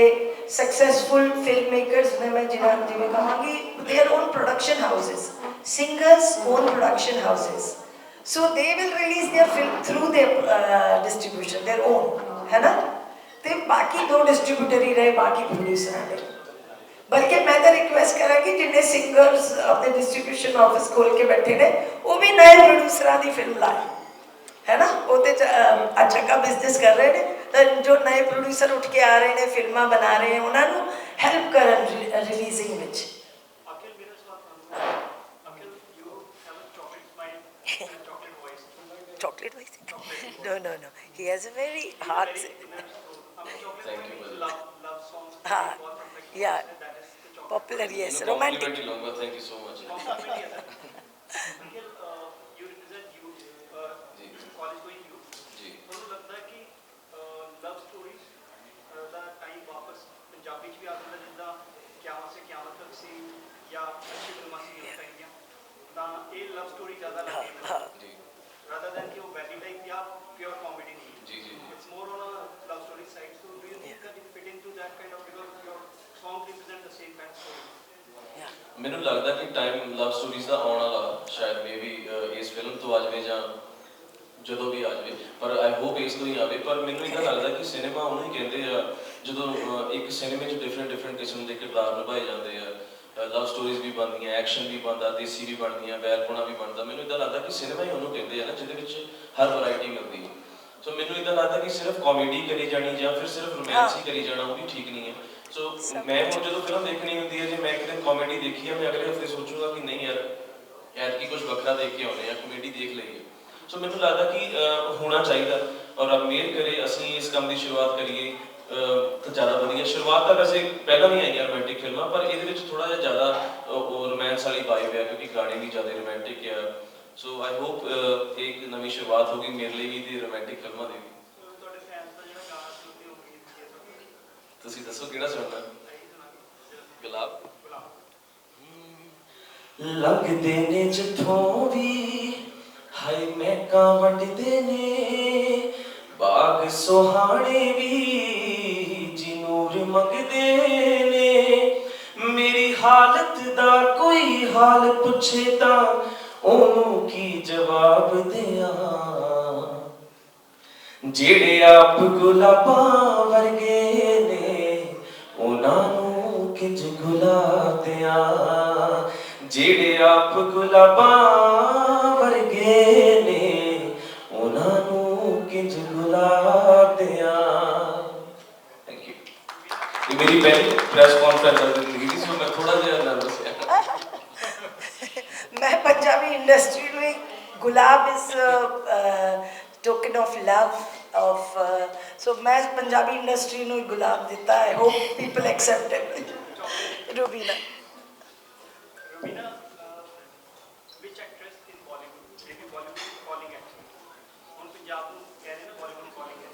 ਸਕਸੈਸਫੁਲ ਫਿਲਮ ਮੇਕਰਸ ਨੇ, ਮੈਂ ਜਿਵੇਂ ਕਹਾਂਗੀ their own production houses, singers own production houses, so they will release their film through their distribution, their own, है ना। ਤੇ ਬਾਕੀ 2 ਡਿਸਟ੍ਰੀਬਿਊਟਰ ਹੀ ਰਹੇ, ਬਾਕੀ ਪ੍ਰੋਡਿਊਸਰਾਂ ਦੇ। ਬਲਕਿ ਮੈਂ ਤਾਂ ਰਿਕੁਐਸਟ ਕਰਾਂਗੀ ਜਿੰਨੇ ਸਿੰਗਰਸ ਆਪਣੇ ਡਿਸਟ੍ਰੀਬਿਊਸ਼ਨ ਆਫਿਸ ਖੋਲ ਕੇ ਬੈਠੇ ਨੇ ਉਹ ਵੀ ਨਏ ਪ੍ਰੋਡਿਊਸਰਾਂ ਦੀ ਫਿਲਮ ਲਾਏ, है ना। वो तो अच्छा का बिजनेस कर रहे हैं। जो नए प्रोड्यूसर उठ के आ रहे हैं फिल्मां बना रहे हैं उन्होंने हेल्प करन रिलीजिंग विच। अखिल मेरा सवाल अखिल, you have a chocolate smile and chocolate voice. Chocolate voice? No. He has a very hard. Thank you. Love songs. हाँ, yeah. That is the chocolate. Popular, yes, ਇਹਨੂੰ romantic. compliment ਹੀ ਲਊਂਗਾ, thank you so much. Compliment ही है. अखिल, you represent youth, ji. college going youth. ਜੀ ਤੁਹਾਨੂੰ ਲੱਗਦਾ ਹੈ ਕਿ ਲਵ stories ਦਾ time ਵਾਪਸ ਪੰਜਾਬੀ 'ਚ ਵੀ ਆ ਜਾਂਦਾ, ਜਿੱਦਾਂ ਕਿਆਮਤ ਸੇ ਕਿਆਮਤ ਤੱਕ ਸੀ ਜਾਂ ਅੱਛੀ ਫਿਲਮਾਂ ਸੀ ਉਸ ਟਾਈਮ ਦੀਆਂ, ਤਾਂ ਇਹ ਲਵ ਸਟੋਰੀ ਜ਼ਿਆਦਾ ਲੱਗਦੀ ਹੈ ਜੀ rather than ਕਿ ਉਹ ਵੈਲੀ ਟਾਈਪ ਜਾਂ ਪਿਓਰ ਕਾਮੇਡੀ ਨਹੀਂ। ਜੀ ਜੀ It's more on a love story side. So do you think that you fit into that kind of, because you're song represent the same kind of story? ਮੈਨੂੰ ਲੱਗਦਾ ਕਿ time ਲਵ stories ਦਾ ਆਉਣ ਵਾਲਾ ਸ਼ਾਇਦ maybe ਇਸ ਫਿਲਮ ਤੋਂ ਆ ਜਾਵੇ ਜਾਂ ਜਦੋਂ ਵੀ ਆ ਜਾਵੇ, ਪਰ ਆਈ ਹੋਪ ਇਸ ਤੋਂ ਹੀ ਆਵੇ। ਪਰ ਮੈਨੂੰ ਇਹਦਾ ਲੱਗਦਾ ਕਿ ਸਿਨੇਮਾ ਉਹਨੂੰ ਹੀ ਕਹਿੰਦੇ ਆ ਜਦੋਂ ਇੱਕ ਸਿਨੇਮੇ 'ਚ ਡਿਫਰੈਂਟ ਕਿਸਮ ਦੇ ਕਿਰਦਾਰ ਨਿਭਾਏ ਜਾਂਦੇ ਆ, ਲਵ ਸਟੋਰੀਜ਼ ਵੀ ਬਣਦੀਆਂ, ਐਕਸ਼ਨ ਵੀ ਬਣਦਾ, ਦੇਸੀ ਵੀ ਬਣਦੀਆਂ, ਵੈਰਪੁਣਾ ਵੀ ਬਣਦਾ। ਮੈਨੂੰ ਇੱਦਾਂ ਲੱਗਦਾ ਕਿ ਸਿਨੇਮਾ ਹੀ ਉਹਨੂੰ ਕਹਿੰਦੇ ਆ ਨਾ ਜਿਹਦੇ ਵਿੱਚ ਹਰ ਵੈਰਾਈਟੀ ਮਿਲਦੀ ਹੈ। ਸੋ ਮੈਨੂੰ ਇੱਦਾਂ ਲੱਗਦਾ ਕਿ ਸਿਰਫ ਕਾਮੇਡੀ ਕਰੀ ਜਾਣੀ ਜਾਂ ਫਿਰ ਸਿਰਫ ਰੋਮਾਂਸ ਹੀ ਕਰੀ ਜਾਣਾ ਉਹ ਵੀ ਠੀਕ ਨਹੀਂ ਹੈ। ਸੋ ਮੈਂ ਹੁਣ ਜਦੋਂ ਫਿਲਮ ਦੇਖਣੀ ਹੁੰਦੀ ਹੈ, ਜੇ ਮੈਂ ਇੱਕ ਦਿਨ ਕਾਮੇਡੀ ਦੇਖੀ ਹੈ, ਮੈਂ ਅਗਲੇ ਹਫਤੇ ਸੋਚੂਗਾ ਕਿ ਨਹੀਂ ਯਾਰ ਐਤਕੀ ਕੁਝ ਵੱਖਰਾ ਦੇਖ ਕੇ ਆਉਂਦੇ ਆ, ਕਾਮੇਡੀ ਦੇਖ ਲਈਏ। ਸੋ ਮੈਨੂੰ ਲੱਗਦਾ ਕਿ ਹੋਣਾ ਚਾਹੀਦਾ, ਔਰ ਰੱਬ ਮਿਹਰ ਕਰੇ ਅਸੀਂ ਇਸ ਕੰਮ ਦੀ ਸ਼ੁਰੂਆਤ ਕਰੀਏ ਤਾਂ ਜ਼ਿਆਦਾ ਵਧੀਆ। ਸ਼ੁਰੂਆਤ ਤਾਂ ਵੈਸੇ ਪਹਿਲਾਂ ਵੀ ਆਈਆਂ ਰੋਮਾਂਟਿਕ ਫਿਲਮਾਂ, ਪਰ ਇਹਦੇ ਵਿੱਚ ਥੋੜਾ ਜਿਹਾ ਜ਼ਿਆਦਾ ਉਹ ਰੋਮਾਂਸ ਵਾਲੀ ਵਾਈਬ ਹੈ ਕਿਉਂਕਿ ਗਾਣੇ ਵੀ ਜ਼ਿਆਦਾ ਰੋਮਾਂਟਿਕ ਆ। ਸੋ ਆਈ ਹੋਪ ਇਹ ਇੱਕ ਨਵੀਂ ਸ਼ੁਰੂਆਤ ਹੋਗੀ ਮੇਰੇ ਲਈ ਵੀ ਦੀ ਰੋਮਾਂਟਿਕ ਫਿਲਮਾਂ ਦੀ ਵੀ। ਤੁਹਾਡੇ ਫੈਨਸ ਦਾ ਜਿਹੜਾ ਗਾਣਾ ਸੀ ਉਹਦੀ ਉਮੀਦ ਕੀ ਹੈ? ਤੁਸੀਂ ਦੱਸੋ ਕਿਹੜਾ ਸੁਣਨਾ? ਗੁਲਾਬ। ਲੱਗਦੇ ਨੇ ਜਿੱਥੋਂ ਵੀ ਹਾਏ ਮਹਿਕਾਂ ਵੱਢਦੇ ਨੇ, ਬਾਗ ਸੁਹਾਣੇ ਵੀ ਜਿਨੂਰ ਮੰਗਦੇ ਨੇ। ਮੇਰੀ ਹਾਲਤ ਦਾ ਕੋਈ ਹਾਲ ਪੁੱਛੇ ਤਾਂ ਉਹਨੂੰ ਕੀ ਜਵਾਬ ਦਿਆਂ, ਜਿਹੜੇ ਆਪ ਗੁਲਾਬਾਂ ਵਰਗੇ ਨੇ ਉਹਨਾਂ ਨੂੰ ਕਿੰਜ ਗੁਲਾਬ ਦਿਆਂ, ਜਿਹੜੇ ਆਪ ਗੁਲਾਬਾਂ ਵਰਗੇ ਨੇ ਉਹਨਾਂ ਨੂੰ ਕਿੰਜ ਗੁਲਾਬ ਦਿਆਂ। Thank you. ਇਹ ਮੇਰੀ ਪਹਿਲੀ ਪ੍ਰੈਸ ਕਾਨਫਰੰਸ ਹੈ ਜ਼ਿੰਦਗੀ ਦੀ, ਸੋ ਮੈਂ ਥੋੜਾ ਜਿਹਾ ਨਰਵਸ ਹਾਂ। मैं पंजाबी इंडस्ट्री में gulab is token of love of so मैं पंजाबी इंडस्ट्री ਨੂੰ गुलाब ਦਿੱਤਾ। I hope people accept it. Rubina Rubina, which actress in Bollywood, maybe Bollywood calling actress, ਹੁਣ ਪੰਜਾਬ ਨੂੰ ਕਹਿ ਰਹੇ ਨਾ Bollywood calling ਹੈ,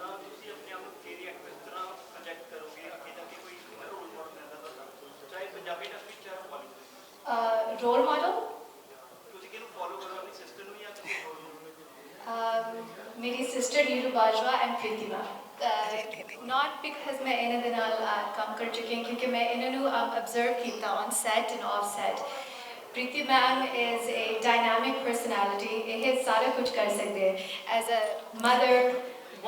ਤਾਂ ਤੁਸੀਂ ਆਪਣੇ ਆਪ ਨੂੰ ਕਿਹੜੀ actress ਤਰ੍ਹਾਂ ਪ੍ਰੋਜੈਕਟ ਕਰੋਗੇ ਅੱਗੇ ਜਾ ਕੇ? ਕੋਈ ਰੋਲ ਮਾਡਲ ਮਿਲਦਾ ਤੁਹਾਨੂੰ, ਚਾਹੇ ਪੰਜਾਬੀ ਇੰਡਸਟਰੀ ਚਾਹੇ Bollywood? Role model? ਤੁਸੀਂ ਕਿਹਨੂੰ ਫੋਲੋ ਕਰੋ, ਆਪਣੀ ਸਿਸਟਰ ਨੂੰ ਜਾਂ ਕਿਸੇ ਹੋਰ ਨੂੰ? मेरी sister Neeru Bajwa and Pritima. Not because मैं इन्हें दे नाल काम कर चुकी हूँ, क्योंकि मैं इन्हें नु observe किया on set and off set। Preeti ma'am is a dynamic personality। ये सारा कुछ कर सकते हैं as a mother,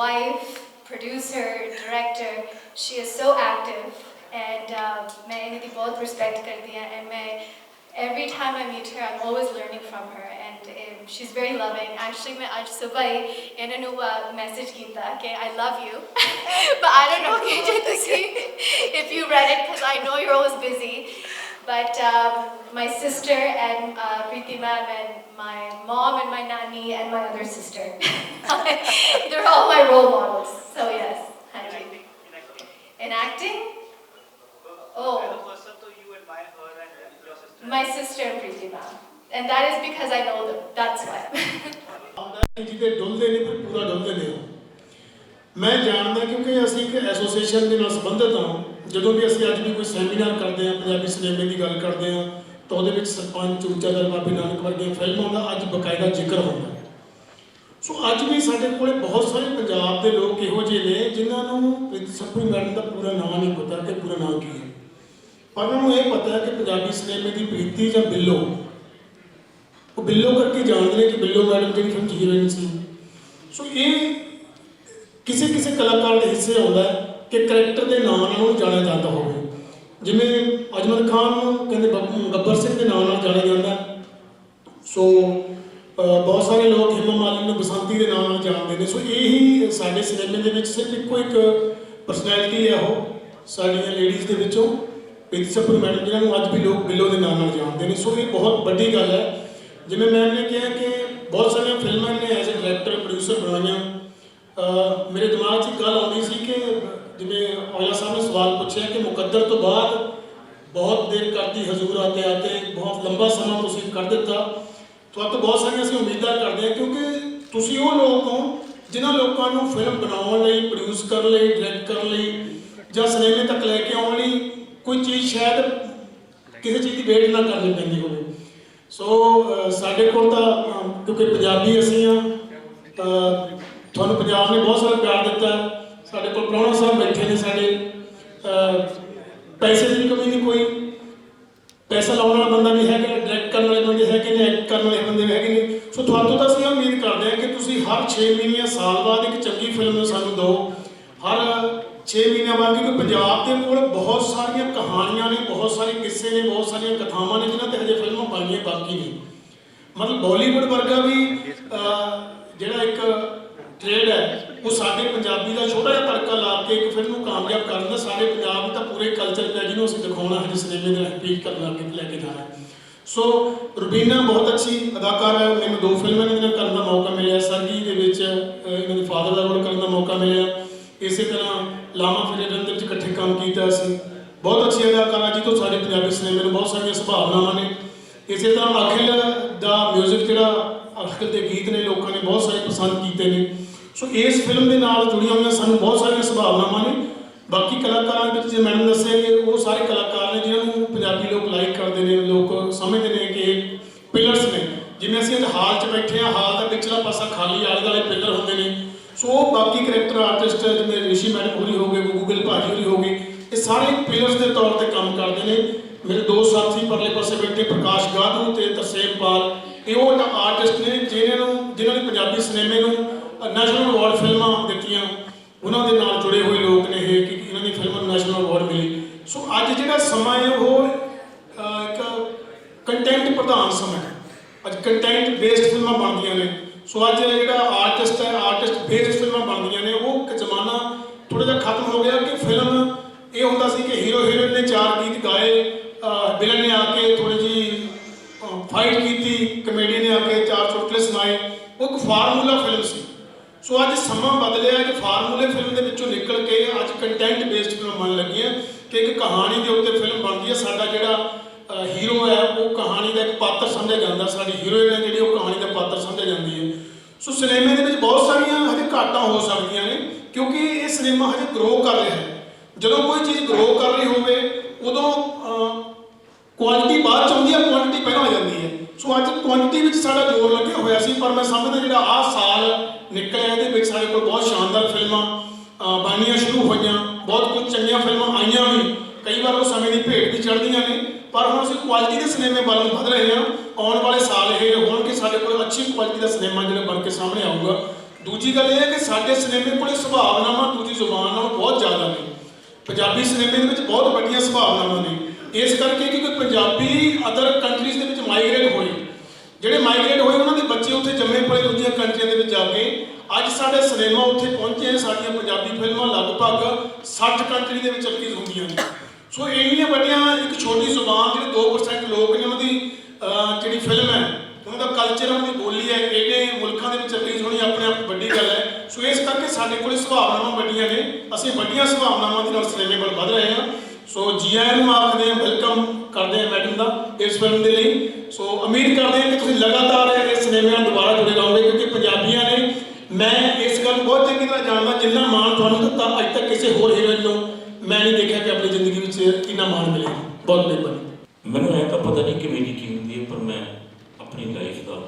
wife, producer, director। She is so active and मैं इन्हें दी बहुत respect करती हूँ and मैं every time I meet her I'm always learning from her and she's very loving। Actually मैं आज सुबह ही इन्हें नु message किया कि I love you but I don't know if you read it because I know you're always busy, but my sister and Preeti ma'am and my mom and my nanny and my other sister they're all my role models, so yes। In acting? In acting? As Oh, a person, so you admire her and your sister? my sister and Preeti ma'am, and that is because I know them, that's why। ਜਿਹਦੇ ਡੁੱਲਦੇ ਨੇ ਪਰ ਪੂਰਾ ਡੁੱਲਦੇ ਨੇ। ਮੈਂ ਜਾਣਦਾ ਕਿਉਂਕਿ ਅਸੀਂ ਇੱਕ ਐਸੋਸੀਏਸ਼ਨ ਦੇ ਨਾਲ ਸੰਬੰਧਿਤ ਹਾਂ। ਜਦੋਂ ਵੀ ਅਸੀਂ ਅੱਜ ਵੀ ਕੋਈ ਸੈਮੀਨਾਰ ਕਰਦੇ ਹਾਂ, ਪੰਜਾਬੀ ਸਿਨੇਮੇ ਦੀ ਗੱਲ ਕਰਦੇ ਹਾਂ, ਤਾਂ ਉਹਦੇ ਵਿੱਚ ਸਰਪੰਚ, ਉੱਚਾ ਦਲ, ਬਾਬੇ ਨਾਨਕ ਵਰਗੀਆਂ ਫਿਲਮਾਂ ਦਾ ਅੱਜ ਬਕਾਇਦਾ ਜ਼ਿਕਰ ਹੁੰਦਾ। ਸੋ ਅੱਜ ਵੀ ਸਾਡੇ ਕੋਲੇ ਬਹੁਤ ਸਾਰੇ ਪੰਜਾਬ ਦੇ ਲੋਕ ਇਹੋ ਜਿਹੇ ਨੇ ਜਿਨ੍ਹਾਂ ਨੂੰ ਪ੍ਰੀਤੀ ਸੱਪੂ ਮੈਡਮ ਦਾ ਪੂਰਾ ਨਾਮ ਨਹੀਂ ਪਤਾ ਕਿ ਪੂਰਾ ਨਾਮ ਕੀ ਹੈ, ਪਰ ਉਹਨਾਂ ਨੂੰ ਇਹ ਪਤਾ ਹੈ ਕਿ ਪੰਜਾਬੀ ਸਿਨੇਮੇ ਦੀ ਪ੍ਰੀਤੀ ਜਾਂ ਬਿੱਲੋ, ਉਹ ਬਿੱਲੋ ਕਰਕੇ ਜਾਣਦੇ ਨੇ ਕਿ ਬਿੱਲੋ ਮੈਡਮ ਜਿਹੜੀ ਫਿਲਮ 'ਚ ਹੀਰੋਇਨ ਸੀ। ਸੋ ਇਹ ਕਿਸੇ ਕਿਸੇ ਕਲਾਕਾਰ ਦੇ ਹਿੱਸੇ ਆਉਂਦਾ ਕਿ ਕਰੈਕਟਰ ਦੇ ਨਾਂ ਨਾਲ ਉਹਨੂੰ ਜਾਣਿਆ ਜਾਂਦਾ ਹੋਵੇ। ਜਿਵੇਂ ਅਜਮਲ ਖਾਨ ਨੂੰ ਕਹਿੰਦੇ ਗੱਬਰ ਸਿੰਘ ਦੇ ਨਾਂ ਨਾਲ ਜਾਣਿਆ ਜਾਂਦਾ। ਸੋ ਬਹੁਤ ਸਾਰੇ ਲੋਕ ਹਿਮਾ ਮਾਲਿਨੀ ਨੂੰ ਬਸੰਤੀ ਦੇ ਨਾਂ ਨਾਲ ਜਾਣਦੇ ਨੇ। ਸੋ ਇਹੀ ਸਾਡੇ ਸਿਨੇਮੇ ਦੇ ਵਿੱਚ ਸਿਰਫ ਇੱਕੋ ਇੱਕ ਪਰਸਨੈਲਿਟੀ ਹੈ, ਉਹ ਸਾਡੀਆਂ ਲੇਡੀਜ਼ ਦੇ ਵਿੱਚੋਂ ਪ੍ਰੀਤੀ ਸੱਪੂ ਮੈਡਮ, ਜਿਹਨਾਂ ਨੂੰ ਅੱਜ ਵੀ ਲੋਕ ਬਿੱਲੋ ਦੇ ਨਾਂ ਨਾਲ ਜਾਣਦੇ ਨੇ। ਸੋ ਇਹ ਬਹੁਤ ਵੱਡੀ ਗੱਲ ਹੈ। ਜਿਵੇਂ ਮੈਮ ਨੇ ਕਿਹਾ ਕਿ ਬਹੁਤ ਸਾਰੀਆਂ ਫਿਲਮਾਂ ਨੇ ਐਜ਼ ਏ ਡਾਇਰੈਕਟਰ, ਪ੍ਰੋਡਿਊਸਰ ਬਣਾਈਆਂ। ਮੇਰੇ ਦਿਮਾਗ 'ਚ ਇੱਕ ਗੱਲ ਆਉਂਦੀ ਸੀ ਕਿ ਜਿਵੇਂ ਔਜਲਾ ਸਾਹਿਬ ਨੇ ਸਵਾਲ ਪੁੱਛਿਆ ਕਿ ਮੁਕੱਦਰ ਤੋਂ ਬਾਅਦ ਬਹੁਤ ਦੇਰ ਕਰਦੀ ਹਜ਼ੂਰ ਆਤੇ ਆਤੇ, ਬਹੁਤ ਲੰਬਾ ਸਮਾਂ ਤੁਸੀਂ ਕੱਢ ਦਿੱਤਾ। ਤੁਹਾਡੇ ਤੋਂ ਬਹੁਤ ਸਾਰੀਆਂ ਅਸੀਂ ਉਮੀਦਾਂ ਕਰਦੇ ਹਾਂ ਕਿਉਂਕਿ ਤੁਸੀਂ ਉਹ ਲੋਕ ਹੋ ਜਿਨ੍ਹਾਂ ਲੋਕਾਂ ਨੂੰ ਫਿਲਮ ਬਣਾਉਣ ਲਈ, ਪ੍ਰੋਡਿਊਸ ਕਰਨ ਲਈ, ਡਾਇਰੈਕਟ ਕਰਨ ਲਈ ਜਾਂ ਸਿਨੇਮੇ ਤੱਕ ਲੈ ਕੇ ਆਉਣ ਲਈ ਕੋਈ ਚੀਜ਼ ਸ਼ਾਇਦ ਕਿਸੇ ਚੀਜ਼ ਦੀ ਵੇਟ ਨਾ ਕਰਨੀ ਪੈਂਦੀ ਹੋਵੇ। ਸੋ ਸਾਡੇ ਕੋਲ ਤਾਂ ਕਿਉਂਕਿ ਪੰਜਾਬੀ ਅਸੀਂ ਹਾਂ, ਤੁਹਾਨੂੰ ਪੰਜਾਬ ਨੇ ਬਹੁਤ ਸਾਰਾ ਪਿਆਰ ਦਿੱਤਾ। ਸਾਡੇ ਕੋਲ ਪ੍ਰਾਹੁਣਾ ਸਾਹਿਬ ਬੈਠੇ ਨੇ, ਸਾਡੇ ਪੈਸੇ ਦੀ ਕਮੀ ਨਹੀਂ ਕੋਈ, ਪੈਸਾ ਲਾਉਣ ਵਾਲਾ ਬੰਦਾ ਵੀ ਹੈਗਾ, ਡਾਇਰੈਕਟ ਕਰਨ ਵਾਲੇ ਬੰਦੇ ਹੈਗੇ ਨੇ, ਐਕਟ ਕਰਨ ਵਾਲੇ ਬੰਦੇ ਹੈਗੇ ਨੇ। ਸੋ ਤੁਹਾਨੂੰ ਤਾਂ ਅਸੀਂ ਉਮੀਦ ਕਰਦੇ ਹਾਂ ਕਿ ਤੁਸੀਂ ਹਰ 6 ਮਹੀਨੇ ਜਾਂ ਸਾਲ ਬਾਅਦ ਇੱਕ ਚੰਗੀ ਫਿਲਮ ਸਾਨੂੰ ਦਿਓ। ਹਰ 6 ਮਹੀਨਿਆਂ ਬਾਅਦ, ਕਿਉਂਕਿ ਪੰਜਾਬ ਦੇ ਕੋਲ ਬਹੁਤ ਸਾਰੀਆਂ ਕਹਾਣੀਆਂ ਨੇ, ਬਹੁਤ ਸਾਰੇ ਕਿੱਸੇ ਨੇ, ਬਹੁਤ ਸਾਰੀਆਂ ਕਥਾਵਾਂ ਨੇ ਜਿਨ੍ਹਾਂ 'ਤੇ ਹਜੇ ਫਿਲਮਾਂ ਬਣਨੀਆਂ ਬਾਕੀ ਨੇ। ਮਤਲਬ ਬਾਲੀਵੁੱਡ ਵਰਗਾ ਵੀ ਜਿਹੜਾ ਇੱਕ ਟ੍ਰੇਡ ਹੈ, ਉਹ ਸਾਡੇ ਪੰਜਾਬੀ ਦਾ ਛੋਟਾ ਜਿਹਾ ਤੜਕਾ ਲਾ ਕੇ ਇੱਕ ਫਿਲਮ ਨੂੰ ਕਾਮਯਾਬ ਕਰ ਦਿੰਦਾ। ਸਾਡੇ ਪੰਜਾਬ ਨੂੰ ਤਾਂ ਪੂਰੇ ਕਲਚਰ ਪਿਆ ਜਿਹਨੂੰ ਅਸੀਂ ਦਿਖਾਉਣਾ ਹੈ, ਸਿਨੇਮੇ ਦੇ ਰਿਪੀਟ ਕਰਨ ਲੱਗੇ ਲੈ ਕੇ ਜਾਣਾ। ਸੋ ਰੁਬੀਨਾ ਬਹੁਤ ਅੱਛੀ ਅਦਾਕਾਰ ਹੈ, ਮੈਨੂੰ 2 ਫਿਲਮਾਂ ਇਹਨਾਂ ਨਾਲ ਕਰਨ ਦਾ ਮੌਕਾ ਮਿਲਿਆ। ਸਰਗੀ ਦੇ ਵਿੱਚ ਇਹਨਾਂ ਦੇ ਫਾਦਰ ਦਾ ਰੋਲ ਕਰਨ ਦਾ ਮੌਕਾ ਮਿਲਿਆ। ਇਸੇ ਤਰ੍ਹਾਂ ਲਾਮਾ ਫਿਲਮ ਦੇ ਵਿੱਚ ਇਕੱਠੇ ਕੰਮ ਕੀਤਾ ਅਸੀਂ। ਬਹੁਤ ਅੱਛੀ ਅਦਾਕਾਰ ਹੈ ਜਿਹਤੋਂ ਸਾਡੇ ਪੰਜਾਬੀ ਸਿਨੇਮੇ ਨੂੰ ਬਹੁਤ ਸਾਰੀਆਂ ਸੰਭਾਵਨਾਵਾਂ ਨੇ। ਇਸੇ ਤਰ੍ਹਾਂ ਅਖਿਲ ਦਾ ਮਿਊਜ਼ਿਕ, ਜਿਹੜਾ ਅਖਿਲ ਦੇ ਗੀਤ ਨੇ, ਲੋਕਾਂ ਨੇ ਬਹੁਤ ਸਾਰੇ ਪਸੰਦ ਕੀਤੇ ਨੇ। ਸੋ ਇਸ ਫਿਲਮ ਦੇ ਨਾਲ ਜੁੜੀਆਂ ਹੋਈਆਂ ਸਾਨੂੰ ਬਹੁਤ ਸਾਰੀਆਂ ਸੰਭਾਵਨਾਵਾਂ ਨੇ। ਬਾਕੀ ਕਲਾਕਾਰਾਂ ਵਿੱਚ ਜੇ ਮੈਡਮ ਦੱਸਿਆ ਕਿ ਉਹ ਸਾਰੇ ਕਲਾਕਾਰ ਨੇ ਜਿਹਨਾਂ ਨੂੰ ਪੰਜਾਬੀ ਲੋਕ ਲਾਈਕ ਕਰਦੇ ਨੇ, ਲੋਕ ਸਮਝਦੇ ਨੇ ਕਿ ਪਿਲਰਸ ਨੇ। ਜਿਵੇਂ ਅਸੀਂ ਅੱਜ ਹਾਲ 'ਚ ਬੈਠੇ ਹਾਂ, ਹਾਲ ਦਾ ਪਿਛਲਾ ਪਾਸਾ ਖਾਲੀ, ਆਲੇ ਦੁਆਲੇ ਪਿਲਰ ਹੁੰਦੇ ਨੇ। ਸੋ ਉਹ ਬਾਕੀ ਕਰੈਕਟਰ ਆਰਟਿਸਟ ਜਿਵੇਂ ਰਿਸ਼ੀ ਮੈਡਮ ਹੋਰੀ ਹੋ ਗਏ, ਗੂਗਲ ਭਾਜੀ ਹੋਰੀ ਹੋ ਗਏ, ਇਹ ਸਾਰੇ ਪਿਲਰਸ ਦੇ ਤੌਰ ਤੇ ਕੰਮ ਕਰਦੇ ਨੇ। ਮੇਰੇ 2 ਸਾਥੀ ਪਰਲੇ ਪਾਸੇ ਬੈਠੇ ਪ੍ਰਕਾਸ਼ ਗਾਧੂ ਤੇ ਤਰਸੇਮ ਪਾਲ, ਇਹ ਉਹ ਆਰਟਿਸਟ ਨੇ ਜਿਨ੍ਹਾਂ ਨੇ ਪੰਜਾਬੀ ਸਿਨੇਮੇ ਨੂੰ ਨੈਸ਼ਨਲ ਅਵਾਰਡ ਫਿਲਮਾਂ ਦਿੱਤੀਆਂ। ਉਹਨਾਂ ਦੇ ਨਾਲ ਜੁੜੇ ਹੋਏ ਲੋਕ ਨੇ ਇਹ ਕਿ ਇਹਨਾਂ ਦੀ ਫਿਲਮਾਂ ਨੂੰ ਨੈਸ਼ਨਲ ਅਵਾਰਡ ਮਿਲੀ। ਸੋ ਅੱਜ ਜਿਹੜਾ ਸਮਾਂ ਹੈ ਉਹ ਇੱਕ ਕੰਟੈਂਟ ਪ੍ਰਧਾਨ ਸਮਾਂ ਹੈ। ਅੱਜ ਕੰਟੈਂਟ ਬੇਸਡ ਫਿਲਮਾਂ ਬਣਦੀਆਂ ਨੇ। ਸੋ ਅੱਜ ਜਿਹੜਾ ਆਰਟਿਸਟ ਹੈ, ਆਰਟਿਸਟ ਬੇਸਡ ਫਿਲਮਾਂ ਬਣਦੀਆਂ ਨੇ। ਉਹ ਇੱਕ ਜ਼ਮਾਨਾ ਥੋੜ੍ਹਾ ਜਿਹਾ ਖਤਮ ਹੋ ਗਿਆ ਕਿ ਫਿਲਮ ਇਹ ਹੁੰਦਾ ਸੀ ਕਿ ਹੀਰੋ ਹੀਰੋਇਨ ਨੇ 4 ਗੀਤ ਗਾਏ, ਵਿਲਨ ਨੇ ਆ ਕੇ ਥੋੜ੍ਹੀ ਜਿਹੀ ਫਾਈਟ ਕੀਤੀ, ਕਮੇਡੀਅਨ ਨੇ ਆ ਕੇ 4 ਚੁਟਕਲੇ ਸੁਣਾਏ। ਉਹ ਇੱਕ ਫਾਰਮੂਲਾ ਫਿਲਮ ਸੀ। ਸੋ ਅੱਜ ਸਮਾਂ ਬਦਲਿਆ ਕਿ ਫਾਰਮੂਲੇ ਫਿਲਮ ਦੇ ਵਿੱਚੋਂ ਨਿਕਲ ਕੇ ਅੱਜ ਕੰਟੈਂਟ ਬੇਸਡ ਫਿਲਮ ਬਣਨ ਲੱਗੀਆਂ ਕਿ ਇੱਕ ਕਹਾਣੀ ਦੇ ਉੱਤੇ ਫਿਲਮ ਬਣਦੀ ਹੈ। ਸਾਡਾ ਜਿਹੜਾ ਹੀਰੋ ਹੈ ਉਹ ਕਹਾਣੀ ਦਾ ਇੱਕ ਪਾਤਰ ਸਮਝਿਆ ਜਾਂਦਾ, ਸਾਡੀ ਹੀਰੋਇਨ ਹੈ ਜਿਹੜੀ ਉਹ ਕਹਾਣੀ ਦਾ ਪਾਤਰ ਸਮਝਿਆ ਜਾਂਦੀ ਹੈ। ਸੋ ਸਿਨੇਮੇ ਦੇ ਵਿੱਚ ਬਹੁਤ ਸਾਰੀਆਂ ਹਜੇ ਘਾਟਾਂ ਹੋ ਸਕਦੀਆਂ ਨੇ ਕਿਉਂਕਿ ਇਹ ਸਿਨੇਮਾ ਹਜੇ ਗਰੋ ਕਰ ਰਿਹਾ ਹੈ। ਜਦੋਂ ਕੋਈ ਚੀਜ਼ ਗਰੋ ਕਰ ਰਹੀ ਹੋਵੇ ਉਦੋਂ ਕੁਆਲਿਟੀ ਬਾਅਦ 'ਚ ਆਉਂਦੀ ਹੈ, ਕੁਆਂਟਿਟੀ ਪਹਿਲਾਂ ਆ ਜਾਂਦੀ ਹੈ। ਸੋ ਅੱਜ ਕੁਆਂਟਿਟੀ ਵਿੱਚ ਸਾਡਾ ਜ਼ੋਰ ਲੱਗਿਆ ਹੋਇਆ ਸੀ, ਪਰ ਮੈਂ ਸਮਝਦਾ ਜਿਹੜਾ ਆਹ ਸਾਲ ਨਿਕਲਿਆ ਇਹਦੇ ਵਿੱਚ ਸਾਡੇ ਕੋਲ ਬਹੁਤ ਸ਼ਾਨਦਾਰ ਫਿਲਮਾਂ ਬਣਨੀਆਂ ਸ਼ੁਰੂ ਹੋਈਆਂ। ਬਹੁਤ ਕੁਝ ਚੰਗੀਆਂ ਫਿਲਮਾਂ ਆਈਆਂ ਵੀ, ਕਈ ਵਾਰ ਉਹ ਸਮੇਂ ਦੀ ਭੇਟ ਵੀ ਚੜ੍ਹਦੀਆਂ ਨੇ। ਪਰ ਹੁਣ ਅਸੀਂ ਕੁਆਲਿਟੀ ਦੇ ਸਿਨੇਮੇ ਵੱਲ ਨੂੰ ਵਧ ਰਹੇ ਹਾਂ। ਆਉਣ ਵਾਲੇ ਸਾਲ ਇਹ ਹੋਣਗੇ ਸਾਡੇ ਕੋਲ ਅੱਛੀ ਕੁਆਲਿਟੀ ਦਾ ਸਿਨੇਮਾ ਜਿਹੜਾ ਬਣ ਕੇ ਸਾਹਮਣੇ ਆਊਗਾ। ਦੂਜੀ ਗੱਲ ਇਹ ਹੈ ਕਿ ਸਾਡੇ ਸਿਨੇਮੇ ਕੋਲ ਸੰਭਾਵਨਾਵਾਂ ਦੂਜੀ ਜ਼ੁਬਾਨ ਨਾਲੋਂ ਬਹੁਤ ਜ਼ਿਆਦਾ ਨੇ। ਪੰਜਾਬੀ ਸਿਨੇਮੇ ਦੇ ਵਿੱਚ ਬਹੁਤ ਵੱਡੀਆਂ ਸੰਭਾਵਨਾਵਾਂ ਨੇ। ਇਸ ਕਰਕੇ ਕਿ ਪੰਜਾਬੀ ਅਦਰ ਕੰਟਰੀਜ਼ ਦੇ ਵਿੱਚ ਮਾਈਗ੍ਰੇਟ ਹੋਏ, ਜਿਹੜੇ ਮਾਈਗ੍ਰੇਟ ਹੋਏ ਉਹਨਾਂ ਦੇ ਬੱਚੇ ਉੱਥੇ ਜੰਮੇ ਪਲੇ ਦੂਜੀਆਂ ਕੰਟਰੀਆਂ ਦੇ ਵਿੱਚ ਜਾ ਕੇ ਅੱਜ ਸਾਡੇ ਸਿਨੇਮਾ ਉੱਥੇ ਪਹੁੰਚੇ। ਸਾਡੀਆਂ ਪੰਜਾਬੀ ਫਿਲਮਾਂ ਲਗਭਗ 60 ਕੰਟਰੀ ਦੇ ਵਿੱਚ ਰਿਲੀਜ਼ ਹੁੰਦੀਆਂ ਨੇ। ਸੋ ਇੰਨੀਆਂ ਵੱਡੀਆਂ ਇੱਕ ਛੋਟੀ ਜ਼ੁਬਾਨ ਜਿਹੜੇ 2% ਲੋਕ ਨੇ, ਉਹਨਾਂ ਦੀ ਜਿਹੜੀ ਫਿਲਮ ਹੈ, ਉਹਨਾਂ ਦਾ ਕਲਚਰ, ਉਹਨਾਂ ਦੀ ਬੋਲੀ ਹੈ, ਇਹਨੇ ਮੁਲਕਾਂ ਦੇ ਵਿੱਚ ਰਿਲੀਜ਼ ਹੋਣੀ ਆਪਣੇ ਆਪ ਵੱਡੀ ਗੱਲ ਹੈ। ਸੋ ਇਸ ਕਰਕੇ ਸਾਡੇ ਕੋਲ ਸੰਭਾਵਨਾਵਾਂ ਵੱਡੀਆਂ ਨੇ। ਅਸੀਂ ਵੱਡੀਆਂ ਸੰਭਾਵਨਾਵਾਂ ਦੇ ਨਾਲ ਸਿਨੇਮੇ ਵੱਲ ਵਧ ਰਹੇ ਹਾਂ। ਸੋ ਜੀ ਆਇਆਂ ਨੂੰ ਆਖਦੇ ਹਾਂ, ਵੈਲਕਮ ਕਰਦੇ ਹਾਂ ਮੈਡਮ ਦਾ ਇਸ ਫਿਲਮ ਦੇ ਲਈ। ਸੋ ਉਮੀਦ ਕਰਦੇ ਹਾਂ ਕਿ ਤੁਸੀਂ ਲਗਾਤਾਰ ਇਸ ਸਿਨੇਮੇ ਨਾਲ ਦੁਬਾਰਾ ਜੁੜੇ ਰਹੋਗੇ ਕਿਉਂਕਿ ਪੰਜਾਬੀਆਂ ਨੇ, ਮੈਂ ਇਸ ਗੱਲ ਨੂੰ ਬਹੁਤ ਚੰਗੀ ਤਰ੍ਹਾਂ ਜਾਣਦਾ, ਜਿੰਨਾ ਮਾਣ ਤੁਹਾਨੂੰ ਦਿੱਤਾ ਅੱਜ ਤੱਕ ਕਿਸੇ ਹੋਰ ਹੀਰੋਇਨ ਨੂੰ ਮੈਂ ਨਹੀਂ ਦੇਖਿਆ ਕਿ ਆਪਣੀ ਜ਼ਿੰਦਗੀ ਵਿੱਚ ਇੰਨਾ ਮਾਣ ਮਿਲਿਆ। ਬਹੁਤ ਮਿਹਰਬਾਨੀ। ਮੈਨੂੰ ਇਹ ਤਾਂ ਪਤਾ ਨਹੀਂ ਕਮੇਡੀ ਕੀ ਹੁੰਦੀ ਹੈ, ਪਰ ਮੈਂ ਆਪਣੀ ਲਾਈਫ ਦਾ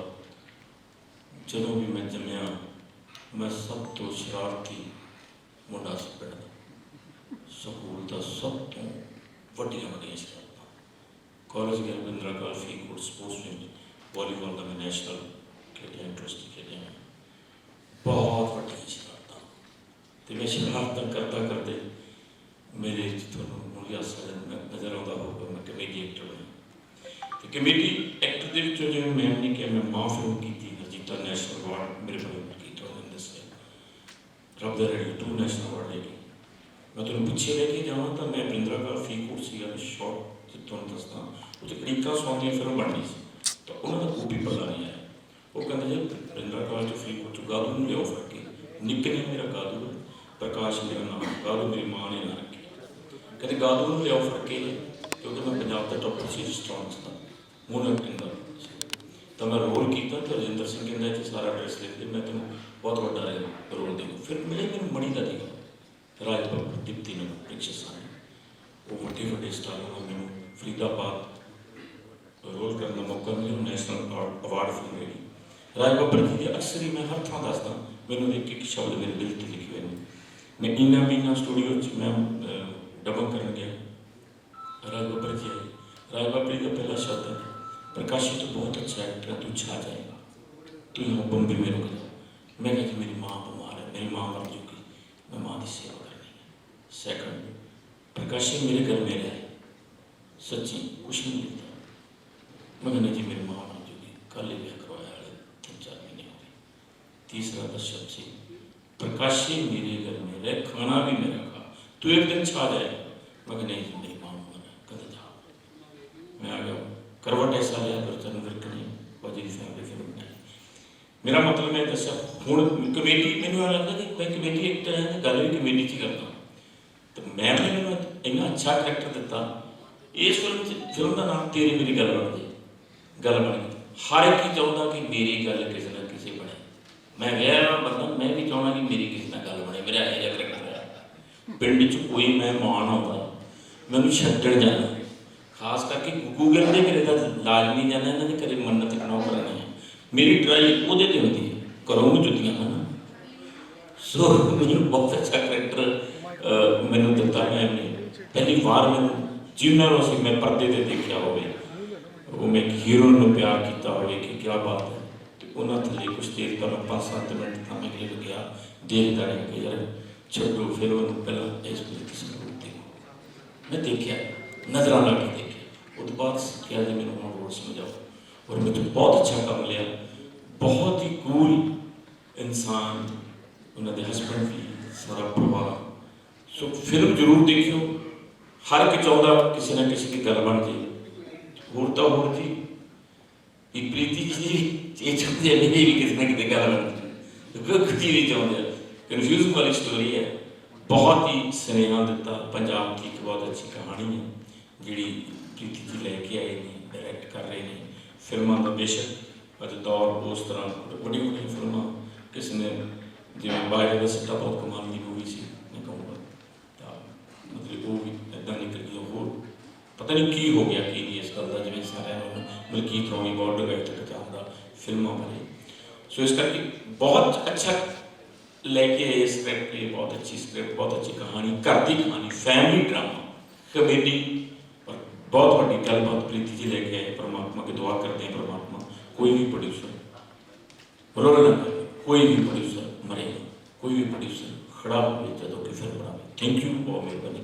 ਜਦੋਂ ਵੀ ਮੈਂ ਜੰਮਿਆ ਮੈਂ ਸਭ ਤੋਂ ਸ਼ਰਾਰਤੀ ਮੁੰਡਾ ਸੀ ਪਿੰਡ ਦਾ। ਸਕੂਲ ਦਾ ਸਭ ਤੋਂ ਵੱਡੀਆਂ ਸ਼ਰਾਰਤਾਂ। ਕਾਲਜ ਗਿਆ ਬਿੰਦਰਾ ਕਾਲ ਫਰੀਦਕੋਟ ਸਪੋਰਟਸ ਵਿੱਚ ਵਾਲੀਬਾਲ ਦਾ ਮੈਂ ਨੈਸ਼ਨਲ ਖੇਡਿਆ, ਇੰਟਰਸਟ ਖੇਡਿਆ। ਬਹੁਤ ਵੱਡੀਆਂ ਸ਼ਰਾਰਤਾਂ ਅਤੇ ਮੈਂ ਸ਼ਰਾਰਤਾਂ ਕਰਦੇ ਮੇਰੇ ਤੁਹਾਨੂੰ ਹਾਸਾ ਨਜ਼ਰ ਆਉਂਦਾ ਹੋਊਗਾ। ਮੈਂ ਕਮੇਡੀ ਐਕਟਰ ਬਣਿਆ ਅਤੇ ਕਮੇਡੀ ਐਕਟਰ ਦੇ ਵਿੱਚੋਂ ਜਿਵੇਂ ਮੈਮ ਨੇ ਕਿਹਾ ਮੈਂ ਮਾਂ ਫਿਲਮ ਕੀਤੀ, ਹਰਜੀਤਾ ਨੈਸ਼ਨਲ ਅਵਾਰਡ ਮੇਰੇ ਕੋਲ ਕੀਤਾ ਉਹਨੇ ਦੱਸਿਆ, ਰੱਬ ਦਾ ਰੇਡੀ 2 ਨੈਸ਼ਨਲ ਅਵਾਰਡ ਲੈ ਕੇ। ਮੈਂ ਤੁਹਾਨੂੰ ਪਿੱਛੇ ਲੈ ਕੇ ਜਾਵਾਂ ਤਾਂ ਮੈਂ ਬਿੰਦਰਾ ਕਾਲ ਫਰੀਦਕੋਟ ਸੀਗਾ ਸ਼ਾਰਟ, ਤੇ ਤੁਹਾਨੂੰ ਦੱਸਦਾ ਉੱਥੇ ਅੜੀਕਾਂ ਸੌਂਦੀਆਂ ਫਿਲਮ ਬਣਨੀ ਸੀ ਤਾਂ ਉਹਨਾਂ ਦਾ ਕੋਈ ਵੀ ਪਤਾ ਨਹੀਂ ਆਇਆ। ਉਹ ਕਹਿੰਦੇ ਜੀ ਬਿੰਦਰਾ ਕਾਲ ਤੋਂ ਫਰੀਦਕੋਟ ਤੋਂ ਗਾਦੂ ਨੂੰ ਲਿਆਓ ਫੜ ਕੇ, ਨਿੱਕੇ ਨੇ ਮੇਰਾ ਗਾਦੂ, ਪ੍ਰਕਾਸ਼ ਮੇਰਾ ਨਾਮ, ਗਾਦੂ ਮੇਰੀ ਮਾਂ ਨੇ ਨਾਂ ਰੱਖਿਆ। ਕਹਿੰਦੇ ਗਾਦੂ ਨੂੰ ਲਿਆਓ ਫੜ ਕੇ ਕਿਉਂਕਿ ਮੈਂ ਪੰਜਾਬ ਦਾ ਟੌਪਰ ਸੀ ਸਟਰੋਂਗਸ ਦਾ ਮੋਨਰ ਕਹਿੰਦਾ। ਤਾਂ ਮੈਂ ਰੋਲ ਕੀਤਾ ਤਾਂ ਰਜਿੰਦਰ ਸਿੰਘ ਕਹਿੰਦਾ ਇੱਥੇ ਸਾਰਾ ਐਡਰੈਸ ਲਿਖ ਦੇ, ਮੈਂ ਤੈਨੂੰ ਬਹੁਤ ਵੱਡਾ ਰੋਲ ਦੇਵਾਂ। ਫਿਰ ਮਿਲੇ ਮੈਨੂੰ ਮਣੀ ਦਾ ਸੀਗਾ ਰਾਜ ਬੱਬਰ, ਦੀਪਤੀ ਨੂੰ, ਪ੍ਰਿਕਸ਼ਾ ਸਾਹਨੀ, ਉਹ ਵੱਡੇ ਸਟਾਰਾਂ ਨਾਲ ਮੈਨੂੰ ਫਰੀਦਾਬਾਦ ਰੋਲ ਕਰਨ ਦਾ ਮੌਕਾ ਮਿਲਿਆ। ਨੈਸ਼ਨਲ ਅਵਾਰਡ ਫਿਲਮ ਮਿਲੀ। ਰਾਜ ਬੱਬਰ ਜੀ ਦੀ ਅਕਸਰ ਹੀ ਮੈਂ ਹਰ ਥਾਂ ਦੱਸਦਾ, ਮੈਨੂੰ ਇੱਕ ਸ਼ਬਦ ਮੇਰੇ ਦਿਲ 'ਤੇ ਲਿਖੇ ਹੋਏ ਨੇ। ਮੈਂ ਇਨਾ ਬੀਨਾ ਸਟੂਡੀਓ 'ਚ ਮੈਂ ਡਬਿੰਗ ਕਰਨ ਗਿਆ राजवा प्रीति का पहला शब्द है, प्रकाशी तो बहुत अच्छा एक्टर है, तू छा जाएगा, तू यहाँ बम्बे में रुक जा। मैं कहा कि मेरी माँ बीमार है, मेरी माँ मर चुकी, मैं माँ की सेवा करनी है। सेकंड, प्रकाशी मेरे घर में रहे, सच्ची कुछ नहीं मिलता। मैं कहना जी मेरी माँ मर चुकी, कल ही ब्याह करवाया, 3-4 महीने हो गए। तीसरा दशरथ सिंह, प्रकाशी मेरे घर में रहे, खाना भी मेरा खा, तू एक दिन छा जाएगा। मैं कहना नहीं मेरी माँ मर है, कद जा। मैं आ गया, करवट ऐसा लिया फिर चंद्र करी वजी फैमिली फिल्म बनाई। मेरा मतलब मैं दसा हूँ कमेटी मैंने लगता कि मैं कमेटी एक्टर है, गल भी कमेटी च करता, तो मैं मैंने इन्ना अच्छा करैक्टर दिता। इस फिल्म का नाम तेरी मेरी गल बन गई, गल बन गई। हर एक ही चाहता कि मेरी गल किसी ना किसी बने। मैं गया बंदा, मैं भी चाहना कि मेरी किसी ना गल बने, मेरा यह करैक्टर है। पिंड च कोई मेहमान आता मैं छड्डण जाना, खास करके गूगल के घरे का लाजमी जाना, इन्हों के घरे मन्नत कनौ करानी है। मेरी ट्राई वो होती है, घरों भी जुतियाँ हैं। सो मैंने बहुत अच्छा करैक्टर मैंने दिता। मैंने पहली बार मैं जिन्होंने से मैं पर्दे से देखा हो, वो मैं एक हीरो ने प्यार किया हो कि क्या बात है, तो उन्होंने थले कुछ देर पर 5-7 मिनट था मैं कहीं गया देखता रहा कि यार छोड़ो, फिर उन्होंने पहला इस मैं देखा नजर लग के देखा, उसके बाद क्या जी मैंने वहाँ रोड समझाओ, और मैं तो बहुत अच्छा काम लिया। बहुत ही कूल इंसान, उन्होंने हस्बैंड भी सारा परिवार। सो फिल्म जरूर देखियो, हर एक चाहता किसी ना किसी की गल बन जाए। होर तो होर जी ये प्रीति जी ये चाहते हैं मेरी भी किसी ना किसी गल बन जाए, कुछ नहीं चाहते। कन्फ्यूजन वाली स्टोरी है, बहुत ही स्नेहा दिता। पंजाब की एक बहुत अच्छी कहानी है जी प्रीति जी लैके आए ने, डायरैक्ट कर रहे हैं। फिल्मों का बेशक अज दौर उस तरह बड़ी बड़ी फिल्म किसी ने जिवें बाहर का सिट्टा बहुत कमाल की मूवी सी मैं कहूँगा, मतलब वो भी इदा निकल गई। होर पता नहीं की हो गया कि नहीं इस गल का, जिवें सारे मलकीत रॉनी बॉर्डर गए तक चाहता फिल्मों बारे। सो इस करके बहुत अच्छा लैके आए स्क्रिप्ट, बहुत अच्छी स्क्रिप्ट, बहुत अच्छी कहानी, घर की कहानी, फैमिली ड्रामा, कमेडी, और बहुत बड़ी गलबात प्रीति जी लेके आए। परमात्मा की दुआ करते हैं, परमात्मा कोई भी प्रोड्यूसर रोल ना करे, कोई भी प्रोड्यूसर मरेगा, कोई भी प्रोड्यूसर खड़ा हो जो कि फिल्म बनावे। थैंक यू, बहुत मेहरबानी।